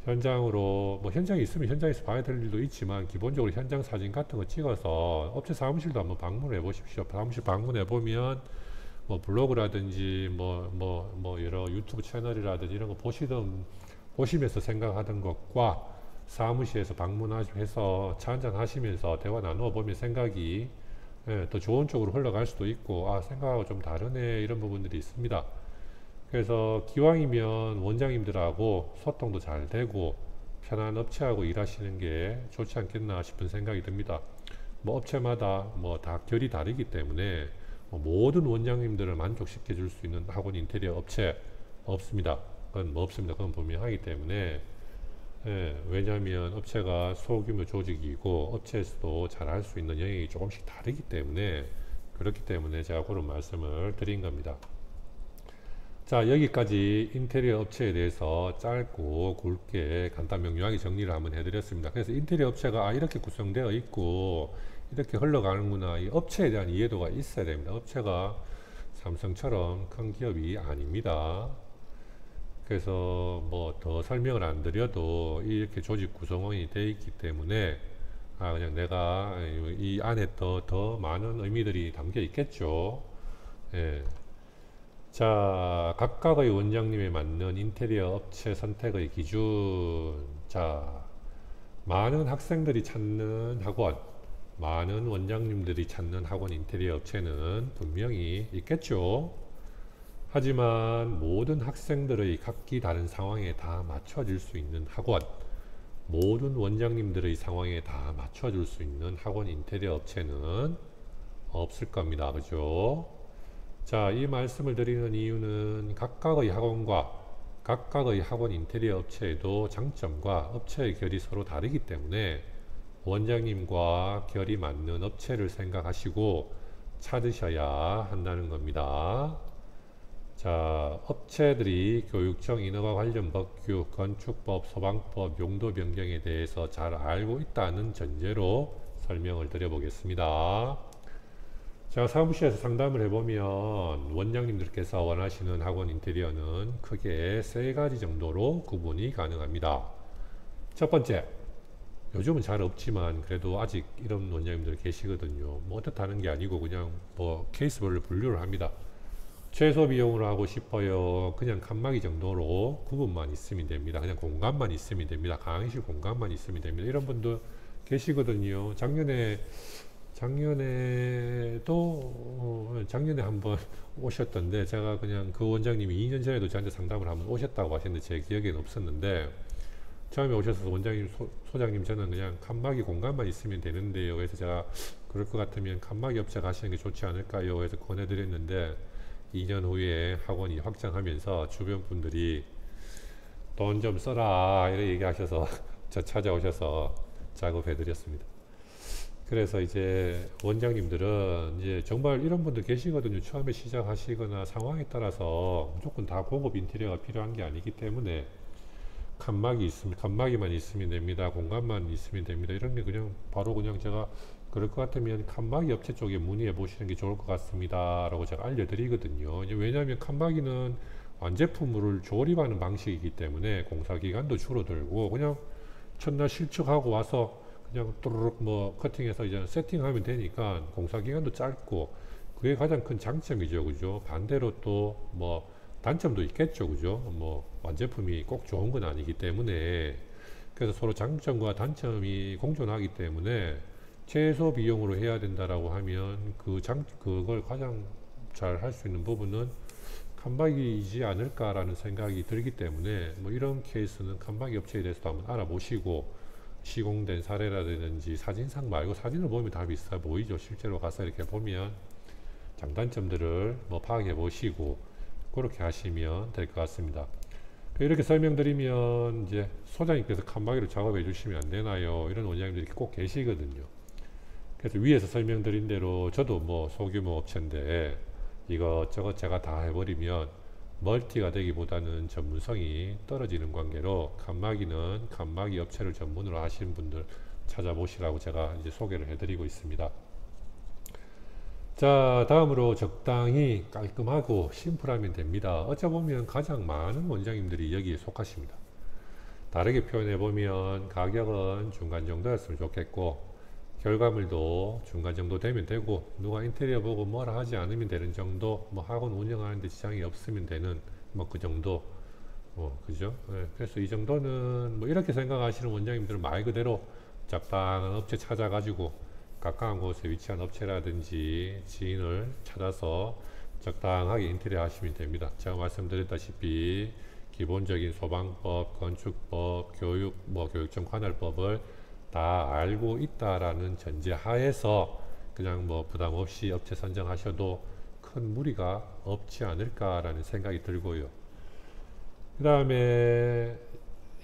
현장으로 뭐 현장에 있으면 현장에서 봐야 될 일도 있지만 기본적으로 현장 사진 같은 거 찍어서 업체 사무실도 한번 방문해 보십시오. 사무실 방문해 보면 뭐 블로그라든지 뭐 여러 유튜브 채널이라든지 이런 거 보시면서 생각하던 것과 사무실에서 방문해서 차 한잔 하시면서 대화 나누어 보면 생각이 더 좋은 쪽으로 흘러갈 수도 있고, 아, 생각하고 좀 다르네, 이런 부분들이 있습니다. 그래서 기왕이면 원장님들하고 소통도 잘 되고 편한 업체하고 일하시는 게 좋지 않겠나 싶은 생각이 듭니다. 뭐 업체마다 뭐 다 결이 다르기 때문에 뭐 모든 원장님들을 만족시켜 줄 수 있는 학원 인테리어 업체 없습니다. 그건 뭐 없습니다. 그건 분명하기 때문에 왜냐하면 업체가 소규모 조직이고 업체에서도 잘 할 수 있는 영역이 조금씩 다르기 때문에, 그렇기 때문에 제가 그런 말씀을 드린 겁니다. 자, 여기까지 인테리어 업체에 대해서 짧고 굵게 간단 명료하게 정리를 한번 해드렸습니다. 그래서 인테리어 업체가 이렇게 구성되어 있고 이렇게 흘러가는구나, 이 업체에 대한 이해도가 있어야 됩니다. 업체가 삼성처럼 큰 기업이 아닙니다. 그래서 뭐 더 설명을 안 드려도 이렇게 조직 구성원이 되어 있기 때문에 그냥 내가 이 안에 더 많은 의미들이 담겨 있겠죠. 예. 자, 각각의 원장님에 맞는 인테리어 업체 선택의 기준. 자, 많은 학생들이 찾는 학원, 많은 원장님들이 찾는 학원 인테리어 업체는 분명히 있겠죠. 하지만 모든 학생들의 각기 다른 상황에 다 맞춰줄 수 있는 학원, 모든 원장님들의 상황에 다 맞춰줄 수 있는 학원 인테리어 업체는 없을 겁니다. 그죠? 자, 이 말씀을 드리는 이유는 각각의 학원과 각각의 학원 인테리어 업체에도 장점과 업체의 결이 서로 다르기 때문에 원장님과 결이 맞는 업체를 생각하시고 찾으셔야 한다는 겁니다. 자, 업체들이 교육청 인허가 관련 법규, 건축법, 소방법, 용도 변경에 대해서 잘 알고 있다는 전제로 설명을 드려보겠습니다. 자, 사무실에서 상담을 해보면 원장님들께서 원하시는 학원 인테리어는 크게 3가지 정도로 구분이 가능합니다. 첫 번째, 요즘은 잘 없지만 그래도 아직 이런 원장님들 계시거든요. 뭐 어떻다는 게 아니고 그냥 뭐 케이스별로 분류를 합니다. 최소 비용으로 하고 싶어요. 그냥 칸막이 정도로 구분만 있으면 됩니다. 그냥 공간만 있으면 됩니다. 강의실 공간만 있으면 됩니다. 이런 분도 계시거든요. 작년에 한번 오셨던데, 제가 그냥 그 원장님이 2년 전에도 저한테 상담을 한번 오셨다고 하셨는데 제 기억에는 없었는데, 처음에 오셔서 원장님, 소장님, 저는 그냥 칸막이 공간만 있으면 되는데요. 그래서 제가 그럴 것 같으면 칸막이 업체 가시는 게 좋지 않을까요? 그래서 권해드렸는데 2년 후에 학원이 확장하면서 주변 분들이 돈 좀 써라 이렇게 얘기하셔서 저 찾아오셔서 작업해드렸습니다. 그래서 이제 원장님들은 이제 정말 이런 분들 계시거든요. 처음에 시작하시거나 상황에 따라서 무조건 다 고급 인테리어가 필요한 게 아니기 때문에 칸막이만 있으면 됩니다. 공간만 있으면 됩니다. 이런 게 그냥 바로 그냥 제가 그럴 것 같으면 칸막이 업체 쪽에 문의해 보시는 게 좋을 것 같습니다 라고 제가 알려드리거든요. 왜냐하면 칸막이는 완제품을 조립하는 방식이기 때문에 공사기간도 줄어들고 그냥 첫날 실측하고 와서 그냥 또르륵 뭐 커팅해서 이제 세팅하면 되니까 공사기간도 짧고 그게 가장 큰 장점이죠. 그죠? 반대로 또 뭐 단점도 있겠죠. 그죠? 뭐 완제품이 꼭 좋은 건 아니기 때문에, 그래서 서로 장점과 단점이 공존하기 때문에 최소 비용으로 해야 된다라고 하면 그걸 가장 잘 할 수 있는 부분은 칸막이이지 않을까라는 생각이 들기 때문에, 뭐 이런 케이스는 칸막이 업체에 대해서도 한번 알아보시고 시공된 사례라든지 사진상 말고 사진을 보면 다 비슷해 보이죠. 실제로 가서 이렇게 보면 장단점들을 뭐 파악해 보시고 그렇게 하시면 될 것 같습니다. 이렇게 설명드리면 이제 소장님께서 칸막이로 작업해 주시면 안 되나요? 이런 원장님들이 꼭 계시거든요. 그래서 위에서 설명드린 대로 저도 뭐 소규모 업체인데 이것저것 제가 다 해버리면 멀티가 되기보다는 전문성이 떨어지는 관계로 칸막이는 칸막이 업체를 전문으로 하시는 분들 찾아보시라고 제가 이제 소개를 해드리고 있습니다. 자, 다음으로 적당히 깔끔하고 심플하면 됩니다. 어쩌보면 가장 많은 원장님들이 여기에 속하십니다. 다르게 표현해 보면 가격은 중간 정도였으면 좋겠고 결과물도 중간 정도 되면 되고 누가 인테리어 보고 뭐라 하지 않으면 되는 정도, 뭐 학원 운영하는데 지장이 없으면 되는 뭐 그 정도. 그죠? 네, 그래서 이 정도는 뭐 이렇게 생각하시는 원장님들은 말 그대로 적당한 업체 찾아가지고 가까운 곳에 위치한 업체라든지 지인을 찾아서 적당하게 인테리어 하시면 됩니다. 제가 말씀드렸다시피 기본적인 소방법, 건축법, 교육, 교육청 관할법을 다 알고 있다라는 전제 하에서 그냥 뭐 부담 없이 업체 선정하셔도 큰 무리가 없지 않을까라는 생각이 들고요. 그 다음에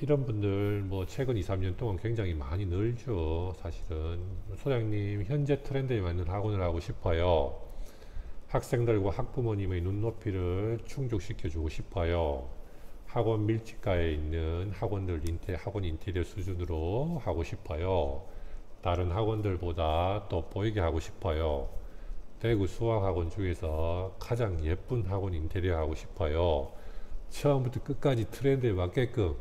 이런 분들 뭐 최근 2, 3년 동안 굉장히 많이 늘죠. 사실은 소장님 현재 트렌드에 맞는 학원을 하고 싶어요. 학생들과 학부모님의 눈높이를 충족시켜 주고 싶어요. 학원 밀집가에 있는 학원들 학원 인테리어 수준으로 하고 싶어요. 다른 학원들보다 돋보이게 하고 싶어요. 대구 수학학원 중에서 가장 예쁜 학원 인테리어 하고 싶어요. 처음부터 끝까지 트렌드에 맞게끔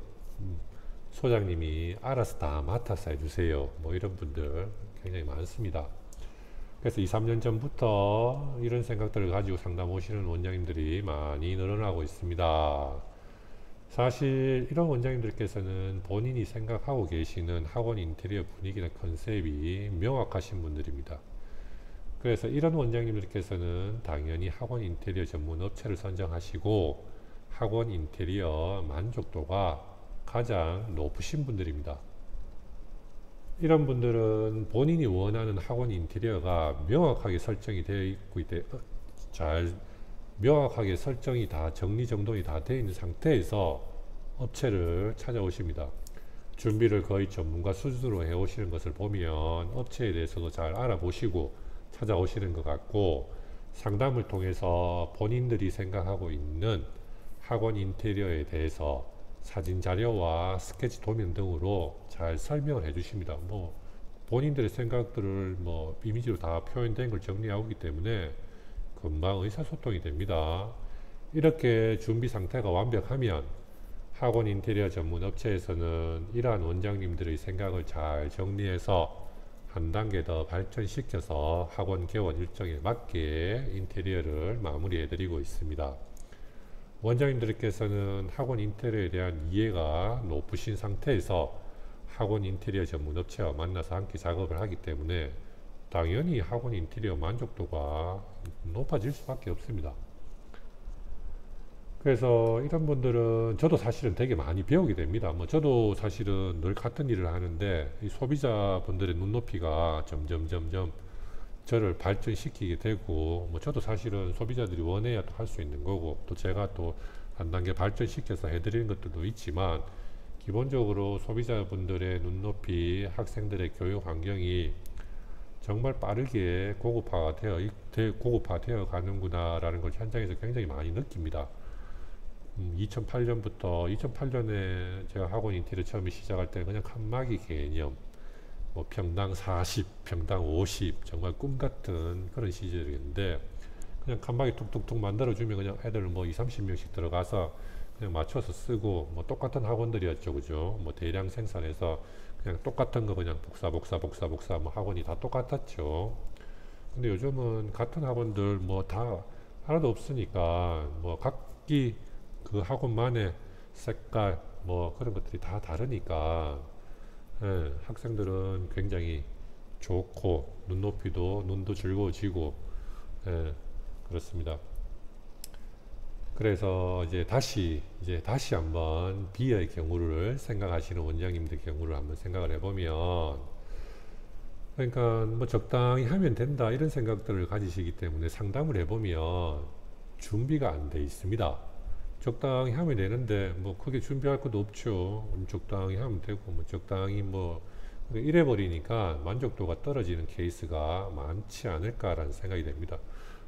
소장님이 알아서 다 맡아서 해주세요. 뭐 이런 분들 굉장히 많습니다. 그래서 2, 3년 전부터 이런 생각들을 가지고 상담 오시는 원장님들이 많이 늘어나고 있습니다. 사실 이런 원장님들께서는 본인이 생각하고 계시는 학원 인테리어 분위기나 컨셉이 명확하신 분들입니다. 그래서 이런 원장님들께서는 당연히 학원 인테리어 전문 업체를 선정하시고 학원 인테리어 만족도가 가장 높으신 분들입니다. 이런 분들은 본인이 원하는 학원 인테리어가 명확하게 설정이 되어 있고 명확하게 설정이 다 정리정돈이 다 되어 있는 상태에서 업체를 찾아오십니다. 준비를 거의 전문가 수준으로 해오시는 것을 보면 업체에 대해서도 잘 알아보시고 찾아오시는 것 같고 상담을 통해서 본인들이 생각하고 있는 학원 인테리어에 대해서 사진 자료와 스케치 도면 등으로 잘 설명을 해주십니다. 뭐 본인들의 생각들을 뭐 이미지로 다 표현된 걸 정리하고 있기 때문에 금방 의사소통이 됩니다. 이렇게 준비 상태가 완벽하면 학원 인테리어 전문 업체에서는 이러한 원장님들의 생각을 잘 정리해서 한 단계 더 발전시켜서 학원 개원 일정에 맞게 인테리어를 마무리해 드리고 있습니다. 원장님들께서는 학원 인테리어에 대한 이해가 높으신 상태에서 학원 인테리어 전문 업체와 만나서 함께 작업을 하기 때문에 당연히 학원 인테리어 만족도가 높아질 수밖에 없습니다. 그래서 이런 분들은 저도 사실은 되게 많이 배우게 됩니다. 뭐 저도 사실은 늘 같은 일을 하는데 이 소비자분들의 눈높이가 점점 저를 발전시키게 되고 뭐 저도 사실은 소비자들이 원해야 또 할 수 있는 거고 또 제가 또 한 단계 발전시켜서 해드리는 것들도 있지만 기본적으로 소비자분들의 눈높이, 학생들의 교육 환경이 정말 빠르게 고급화되어 가는구나라는 걸 현장에서 굉장히 많이 느낍니다. 2008년에 제가 학원 인테리어 처음에 시작할 때 그냥 칸막이 개념, 뭐 평당 40, 평당 50 정말 꿈같은 그런 시절이었는데 그냥 칸막이 툭툭툭 만들어주면 그냥 애들 뭐 20, 30명씩 들어가서 그냥 맞춰서 쓰고 뭐 똑같은 학원들이었죠. 그죠? 뭐 대량 생산해서 그냥 똑같은 거 그냥 복사 뭐 학원이 다 똑같았죠. 근데 요즘은 같은 학원들 뭐 다 하나도 없으니까 뭐 각기 그 학원만의 색깔 뭐 그런 것들이 다 다르니까 학생들은 굉장히 좋고 눈도 즐거워지고 그렇습니다. 그래서 이제 다시 한번 B의 경우를 생각하시는 원장님들 경우를 한번 생각을 해보면 그러니까 뭐 적당히 하면 된다 이런 생각들을 가지시기 때문에 상담을 해보면 준비가 안 돼 있습니다. 적당히 하면 되는데 뭐 크게 준비할 것도 없죠. 적당히 하면 되고 뭐 적당히 뭐 이래 버리니까 만족도가 떨어지는 케이스가 많지 않을까라는 생각이 됩니다.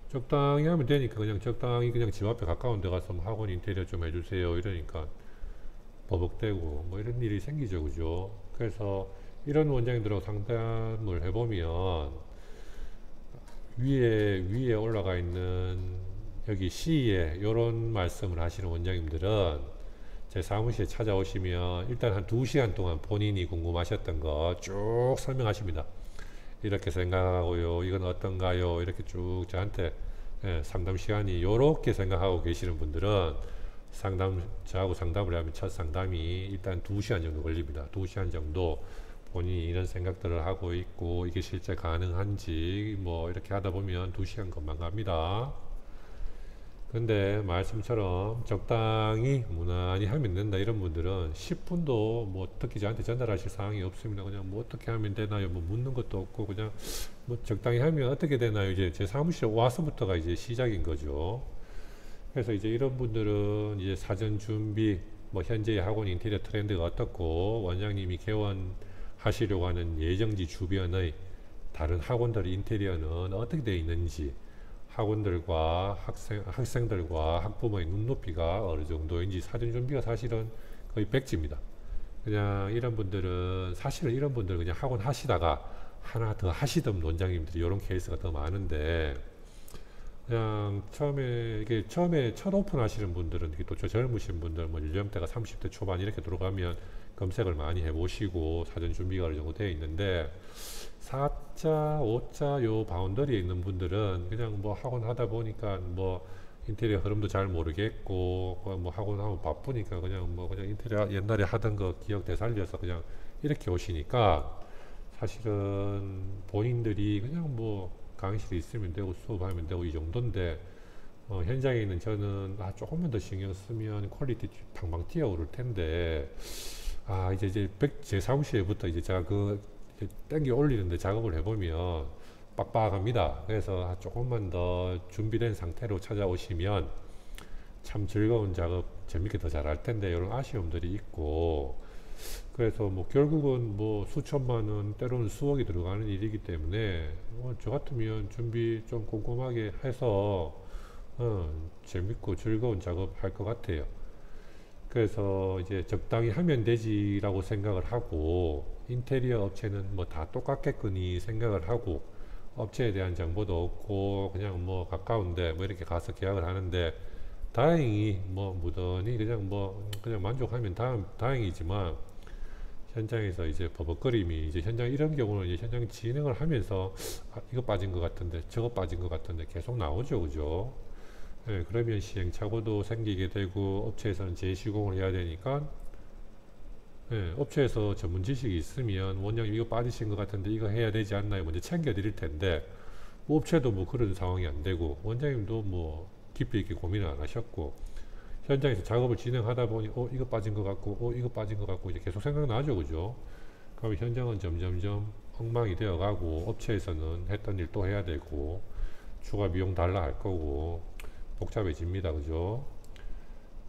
적당히 하면 되니까 그냥 적당히 그냥 집 앞에 가까운 데 가서 뭐 학원 인테리어 좀 해주세요 이러니까 버벅대고 뭐 이런 일이 생기죠. 그죠? 그래서 이런 원장님들하고 상담을 해보면 위에 올라가 있는 여기 C에 이런 말씀을 하시는 원장님들은 제 사무실에 찾아오시면 일단 한 2시간 동안 본인이 궁금하셨던 거 쭉 설명하십니다. 이렇게 생각하고요. 이건 어떤가요? 이렇게 쭉 저한테 상담 시간이 요렇게 생각하고 계시는 분들은 저하고 상담을 하면 첫 상담이 일단 2시간 정도 걸립니다. 2시간 정도 본인이 이런 생각들을 하고 있고 이게 실제 가능한지 뭐 이렇게 하다 보면 2시간 금방 갑니다. 근데 말씀처럼 적당히 무난히 하면 된다 이런 분들은 10분도 뭐 특히 저한테 전달하실 사항이 없습니다. 그냥 뭐 어떻게 하면 되나요? 뭐 묻는 것도 없고 그냥 뭐 적당히 하면 어떻게 되나요? 이제 제 사무실에 와서부터가 이제 시작인 거죠. 그래서 이제 이런 분들은 이제 사전 준비, 뭐 현재의 학원 인테리어 트렌드가 어떻고 원장님이 개원하시려고 하는 예정지 주변의 다른 학원들 인테리어는 어떻게 되어 있는지, 학원들과 학생들과 학부모의 눈높이가 어느 정도인지 사전 준비가 사실은 거의 백지입니다. 그냥 이런 분들은 사실은 이런 분들은 그냥 학원 하시다가 하나 더 하시던 원장님들이 이런 케이스가 더 많은데 그냥 처음에 첫 오픈 하시는 분들은 특히 또 젊으신 분들 뭐 연령대가 30대 초반 이렇게 들어가면 검색을 많이 해보시고 사전 준비가 어느 정도 되어 있는데 4자, 5자 요 바운더리에 있는 분들은 그냥 뭐 학원 하다 보니까 뭐 인테리어 흐름도 잘 모르겠고 뭐 학원 하면 바쁘니까 그냥 인테리어 옛날에 하던 거 기억 되살려서 그냥 이렇게 오시니까 사실은 본인들이 그냥 뭐 강의실에 있으면 되고 수업하면 되고 이 정도인데 현장에 있는 저는 조금만 더 신경 쓰면 퀄리티 팡팡 뛰어오를 텐데 제 사무실부터 이제 제가 이제 땡겨 올리는데 작업을 해보면 빡빡합니다. 그래서 조금만 더 준비된 상태로 찾아오시면 참 즐거운 작업 재밌게 더 잘할 텐데 이런 아쉬움들이 있고 그래서 뭐 결국은 뭐 수천만 원 때로는 수억이 들어가는 일이기 때문에 저 같으면 준비 좀 꼼꼼하게 해서 재밌고 즐거운 작업 할 것 같아요. 그래서 이제 적당히 하면 되지라고 생각을 하고 인테리어 업체는 뭐 다 똑같겠거니 생각을 하고 업체에 대한 정보도 없고 그냥 뭐 가까운데 뭐 이렇게 가서 계약을 하는데 다행히 뭐 무던히 그냥 만족하면 다행이지만 현장에서 이제 버벅거림이 이제 현장 이런 경우는 이제 현장 진행을 하면서 이거 빠진 것 같은데 저거 빠진 것 같은데 계속 나오죠, 그죠? 그러면 시행착오도 생기게 되고 업체에서는 재시공을 해야 되니까 업체에서 전문 지식이 있으면 원장님 이거 빠지신 것 같은데 이거 해야 되지 않나요? 먼저 챙겨 드릴 텐데 뭐 업체도 뭐 그런 상황이 안 되고 원장님도 뭐 깊이 있게 고민을 안 하셨고 현장에서 작업을 진행하다 보니 이거 빠진 것 같고 이거 빠진 것 같고 이제 계속 생각나죠, 그죠? 그럼 현장은 점점점 엉망이 되어 가고 업체에서는 했던 일 또 해야 되고 추가 비용 달라 할 거고 복잡해집니다, 그죠?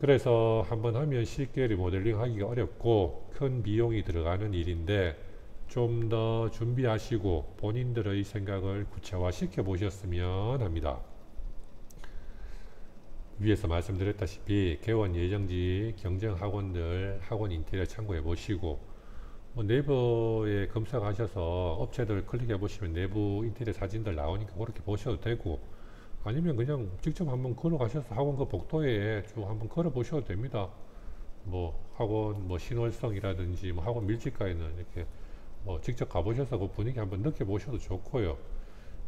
그래서 한번 하면 쉽게 리모델링 하기가 어렵고 큰 비용이 들어가는 일인데 좀 더 준비하시고 본인들의 생각을 구체화시켜 보셨으면 합니다. 위에서 말씀드렸다시피 개원 예정지 경쟁 학원들 학원 인테리어 참고해 보시고 뭐 네이버에 검색하셔서 업체들 클릭해 보시면 내부 인테리어 사진들 나오니까 그렇게 보셔도 되고 아니면 그냥 직접 한번 걸어가셔서 학원 그 복도에 쭉 한번 걸어 보셔도 됩니다. 뭐 학원 뭐 신월성이라든지 뭐 학원 밀집가에는 이렇게 뭐 직접 가보셔서 그 분위기 한번 느껴보셔도 좋고요.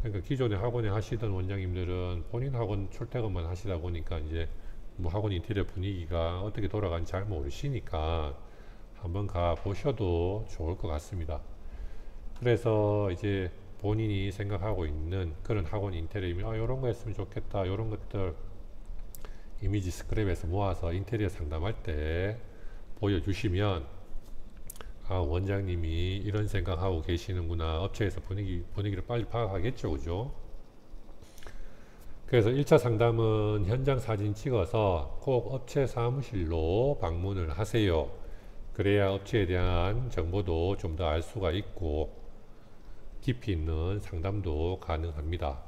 그러니까 기존에 학원에 하시던 원장님들은 본인 학원 출퇴근만 하시다 보니까 이제 뭐 학원 인테리어 분위기가 어떻게 돌아가는지 잘 모르시니까 한번 가 보셔도 좋을 것 같습니다. 그래서 이제 본인이 생각하고 있는 그런 학원 인테리어이면 이런 거 했으면 좋겠다 이런 것들 이미지 스크랩에서 모아서 인테리어 상담할 때 보여주시면 원장님이 이런 생각하고 계시는구나 업체에서 분위기를 빨리 파악하겠죠, 그죠? 그래서 1차 상담은 현장 사진 찍어서 꼭 업체 사무실로 방문을 하세요. 그래야 업체에 대한 정보도 좀 더 알 수가 있고 깊이 있는 상담도 가능합니다.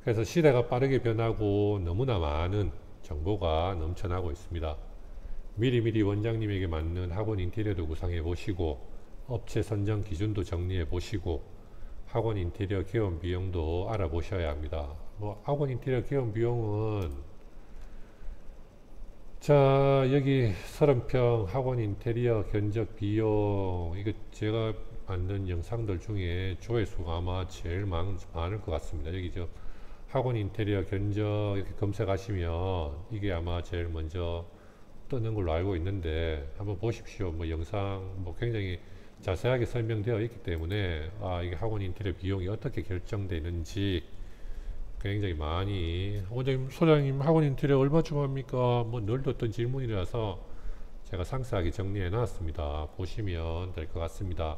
그래서 시대가 빠르게 변하고 너무나 많은 정보가 넘쳐나고 있습니다. 미리미리 원장님에게 맞는 학원 인테리어도 구상해 보시고 업체 선정 기준도 정리해 보시고 학원 인테리어 개원 비용도 알아보셔야 합니다. 뭐 학원 인테리어 개원 비용은 자, 여기 30평 학원 인테리어 견적 비용, 이거 제가 만든 영상들 중에 조회수가 아마 제일 많을 것 같습니다. 여기 저 학원 인테리어 견적 이렇게 검색하시면 이게 아마 제일 먼저 뜨는 걸로 알고 있는데, 한번 보십시오. 뭐 영상 뭐 굉장히 자세하게 설명되어 있기 때문에 이게 학원 인테리어 비용이 어떻게 결정되는지 굉장히 많이. 원장님, 소장님 학원 인테리어 얼마쯤 합니까? 뭐 늘 듣던 질문이라서 제가 상세하게 정리해 놨습니다. 보시면 될 것 같습니다.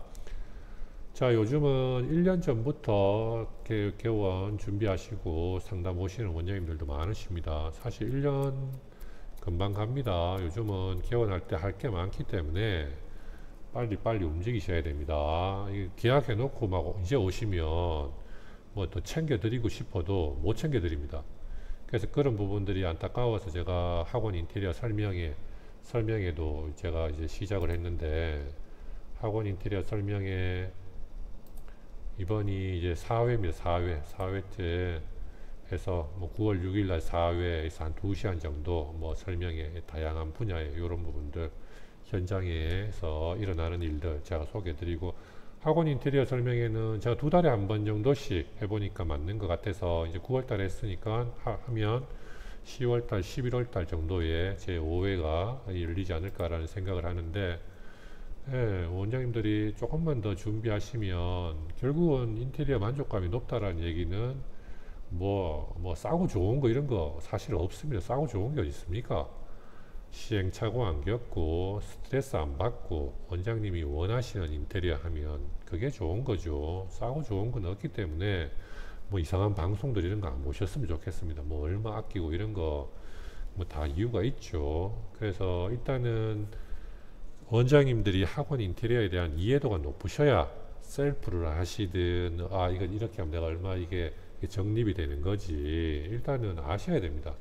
자, 요즘은 1년 전부터 개원 준비하시고 상담 오시는 원장님들도 많으십니다. 사실 1년 금방 갑니다. 요즘은 개원할 때 할 게 많기 때문에 빨리 움직이셔야 됩니다. 계약해 놓고 막 이제 오시면 뭐 더 챙겨드리고 싶어도 못 챙겨드립니다. 그래서 그런 부분들이 안타까워서 제가 학원 인테리어 설명회도 제가 이제 시작을 했는데, 학원 인테리어 설명회 이번이 이제 4회입니다. 4회째 해서 뭐 9월 6일 날 4회에서 한 2시간 정도 뭐 설명회 다양한 분야의 이런 부분들 현장에서 일어나는 일들 제가 소개해드리고, 학원 인테리어 설명회는 제가 2달에 한 번 정도씩 해보니까 맞는 것 같아서 이제 9월달에 했으니까 하면 10월달, 11월달 정도에 제 5회가 열리지 않을까라는 생각을 하는데, 예, 원장님들이 조금만 더 준비하시면 결국은 인테리어 만족감이 높다라는 얘기는 뭐 싸고 좋은 거 이런 거 사실 없습니다. 싸고 좋은 게 어디 있습니까? 시행착오 안 겪고 스트레스 안 받고 원장님이 원하시는 인테리어 하면 그게 좋은 거죠. 싸고 좋은 건 없기 때문에 뭐 이상한 방송들 이런 거 안 보셨으면 좋겠습니다. 뭐 얼마 아끼고 이런 거 뭐 다 이유가 있죠. 그래서 일단은 원장님들이 학원 인테리어에 대한 이해도가 높으셔야 셀프를 하시든 이건 이렇게 하면 내가 얼마 이게 적립이 되는 거지 일단은 아셔야 됩니다.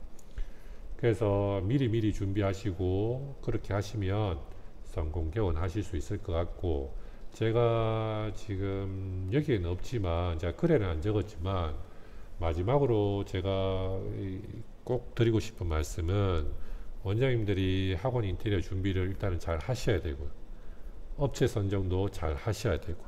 그래서 미리 준비하시고 그렇게 하시면 성공 개원 하실 수 있을 것 같고, 제가 지금 여기에는 없지만 제가 글에는 안 적었지만 마지막으로 제가 꼭 드리고 싶은 말씀은, 원장님들이 학원 인테리어 준비를 일단은 잘 하셔야 되고 업체 선정도 잘 하셔야 되고,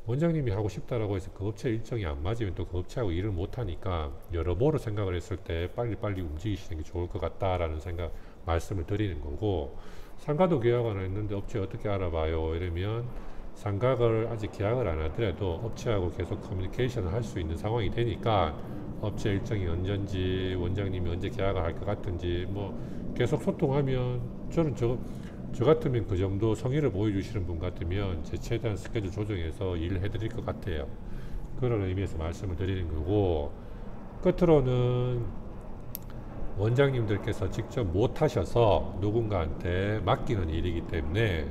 원장님이 하고 싶다라고 해서 그 업체 일정이 안 맞으면 또 그 업체하고 일을 못하니까 여러모로 생각을 했을 때 빨리 움직이시는 게 좋을 것 같다라는 생각 말씀을 드리는 거고, 상가도 계약 안 했는데 업체 어떻게 알아봐요 이러면 상가를 아직 계약을 안 하더라도 업체하고 계속 커뮤니케이션을 할 수 있는 상황이 되니까 업체 일정이 언젠지 원장님이 언제 계약을 할 것 같은지 뭐 계속 소통하면, 저는 저 같으면 그 정도 성의를 보여주시는 분 같으면 제 최대한 스케줄 조정해서 일을 해드릴 것 같아요. 그런 의미에서 말씀을 드리는 거고, 끝으로는 원장님들께서 직접 못 하셔서 누군가한테 맡기는 일이기 때문에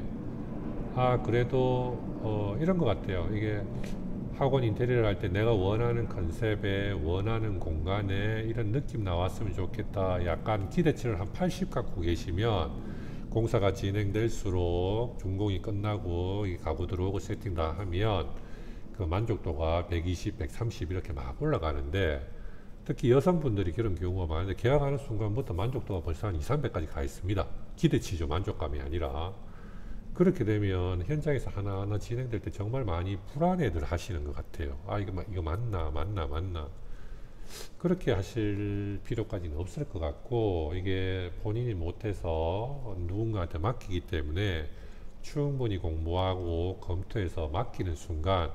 그래도 이런 것 같아요. 이게 학원 인테리어를 할 때 내가 원하는 컨셉에 원하는 공간에 이런 느낌 나왔으면 좋겠다, 약간 기대치를 한 80 갖고 계시면 공사가 진행될수록 준공이 끝나고 이 가구 들어오고 세팅 다 하면 그 만족도가 120, 130 이렇게 막 올라가는데, 특히 여성분들이 그런 경우가 많은데 계약하는 순간부터 만족도가 벌써 한 2, 300까지 가 있습니다. 기대치죠. 만족감이 아니라. 그렇게 되면 현장에서 하나하나 진행될 때 정말 많이 불안해들 하시는 것 같아요. 이거 맞나. 그렇게 하실 필요까지는 없을 것 같고, 이게 본인이 못해서 누군가한테 맡기기 때문에 충분히 공부하고 검토해서 맡기는 순간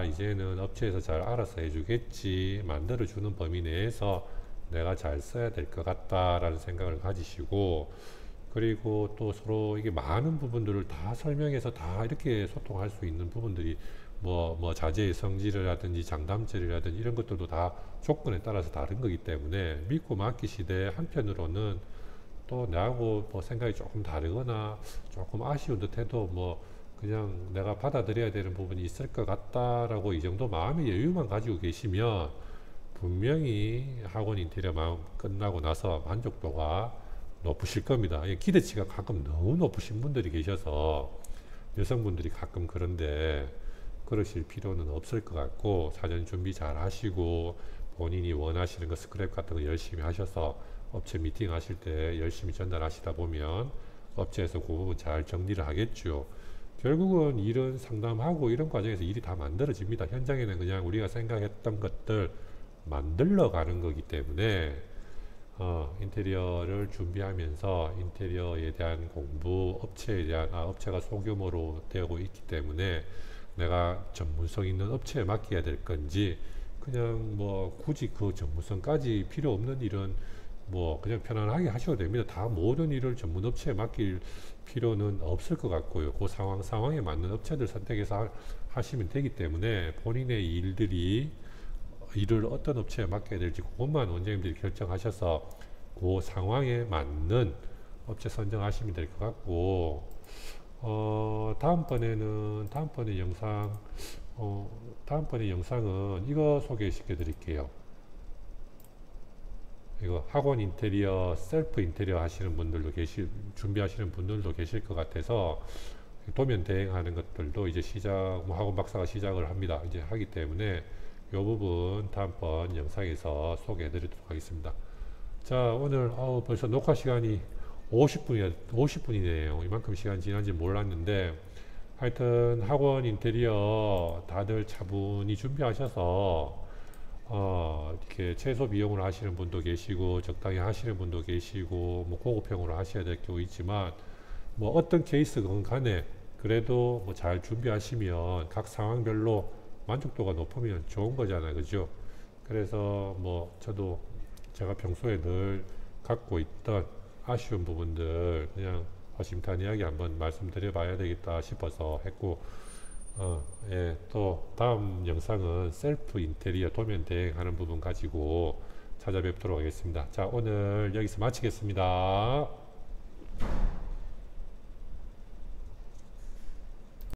이제는 업체에서 잘 알아서 해주겠지, 만들어주는 범위 내에서 내가 잘 써야 될 것 같다라는 생각을 가지시고, 그리고 또 서로 이게 많은 부분들을 다 설명해서 다 이렇게 소통할 수 있는 부분들이 뭐 자재의 성질이라든지 장담질이라든지 이런 것들도 다 조건에 따라서 다른 거기 때문에 믿고 맡기시되, 한편으로는 또 나하고 뭐 생각이 조금 다르거나 조금 아쉬운 듯해도 뭐 그냥 내가 받아들여야 되는 부분이 있을 것 같다라고 이 정도 마음의 여유만 가지고 계시면 분명히 학원 인테리어 끝나고 나서 만족도가 높으실 겁니다. 기대치가 가끔 너무 높으신 분들이 계셔서 여성분들이 가끔 그런데 그러실 필요는 없을 것 같고, 사전 준비 잘 하시고 본인이 원하시는 거 스크랩 같은 거 열심히 하셔서 업체 미팅 하실 때 열심히 전달하시다 보면 업체에서 그 부분 잘 정리를 하겠죠. 결국은 일은 상담하고 이런 과정에서 일이 다 만들어집니다. 현장에는 그냥 우리가 생각했던 것들 만들러 가는 거기 때문에 인테리어를 준비하면서 인테리어에 대한 공부, 업체에 대한 업체가 소규모로 되고 있기 때문에 내가 전문성 있는 업체에 맡겨야 될 건지 그냥 뭐 굳이 그 전문성까지 필요 없는 일은 뭐 그냥 편안하게 하셔도 됩니다. 다 모든 일을 전문 업체에 맡길 필요는 없을 것 같고요. 그 상황에 맞는 업체들 선택해서 하시면 되기 때문에 본인의 일을 어떤 업체에 맡겨야 될지 그것만 원장님들이 결정하셔서 그 상황에 맞는 업체 선정하시면 될 것 같고, 다음번에 영상은 이거 소개시켜 드릴게요. 이거 학원 인테리어, 셀프 인테리어 하시는 분들도 준비하시는 분들도 계실 것 같아서 도면 대행하는 것들도 이제 뭐 학원 박사가 시작을 합니다. 이제 하기 때문에 이 부분 다음번 영상에서 소개해 드리도록 하겠습니다. 자, 오늘 벌써 녹화 시간이 50분이네요. 이만큼 시간 지난지 몰랐는데 하여튼 학원 인테리어 다들 차분히 준비하셔서 이렇게 최소 비용으로 하시는 분도 계시고 적당히 하시는 분도 계시고 뭐 고급형으로 하셔야 될 경우 있지만 뭐 어떤 케이스건 간에 그래도 뭐 잘 준비하시면 각 상황별로 만족도가 높으면 좋은 거잖아요. 그죠? 그래서 뭐 저도 제가 평소에 늘 갖고 있던 아쉬운 부분들 그냥 허심탄회하게 한번 말씀드려 봐야 되겠다 싶어서 했고, 예, 또 다음 영상은 셀프 인테리어 도면 대행하는 부분 가지고 찾아뵙도록 하겠습니다. 자, 오늘 여기서 마치겠습니다.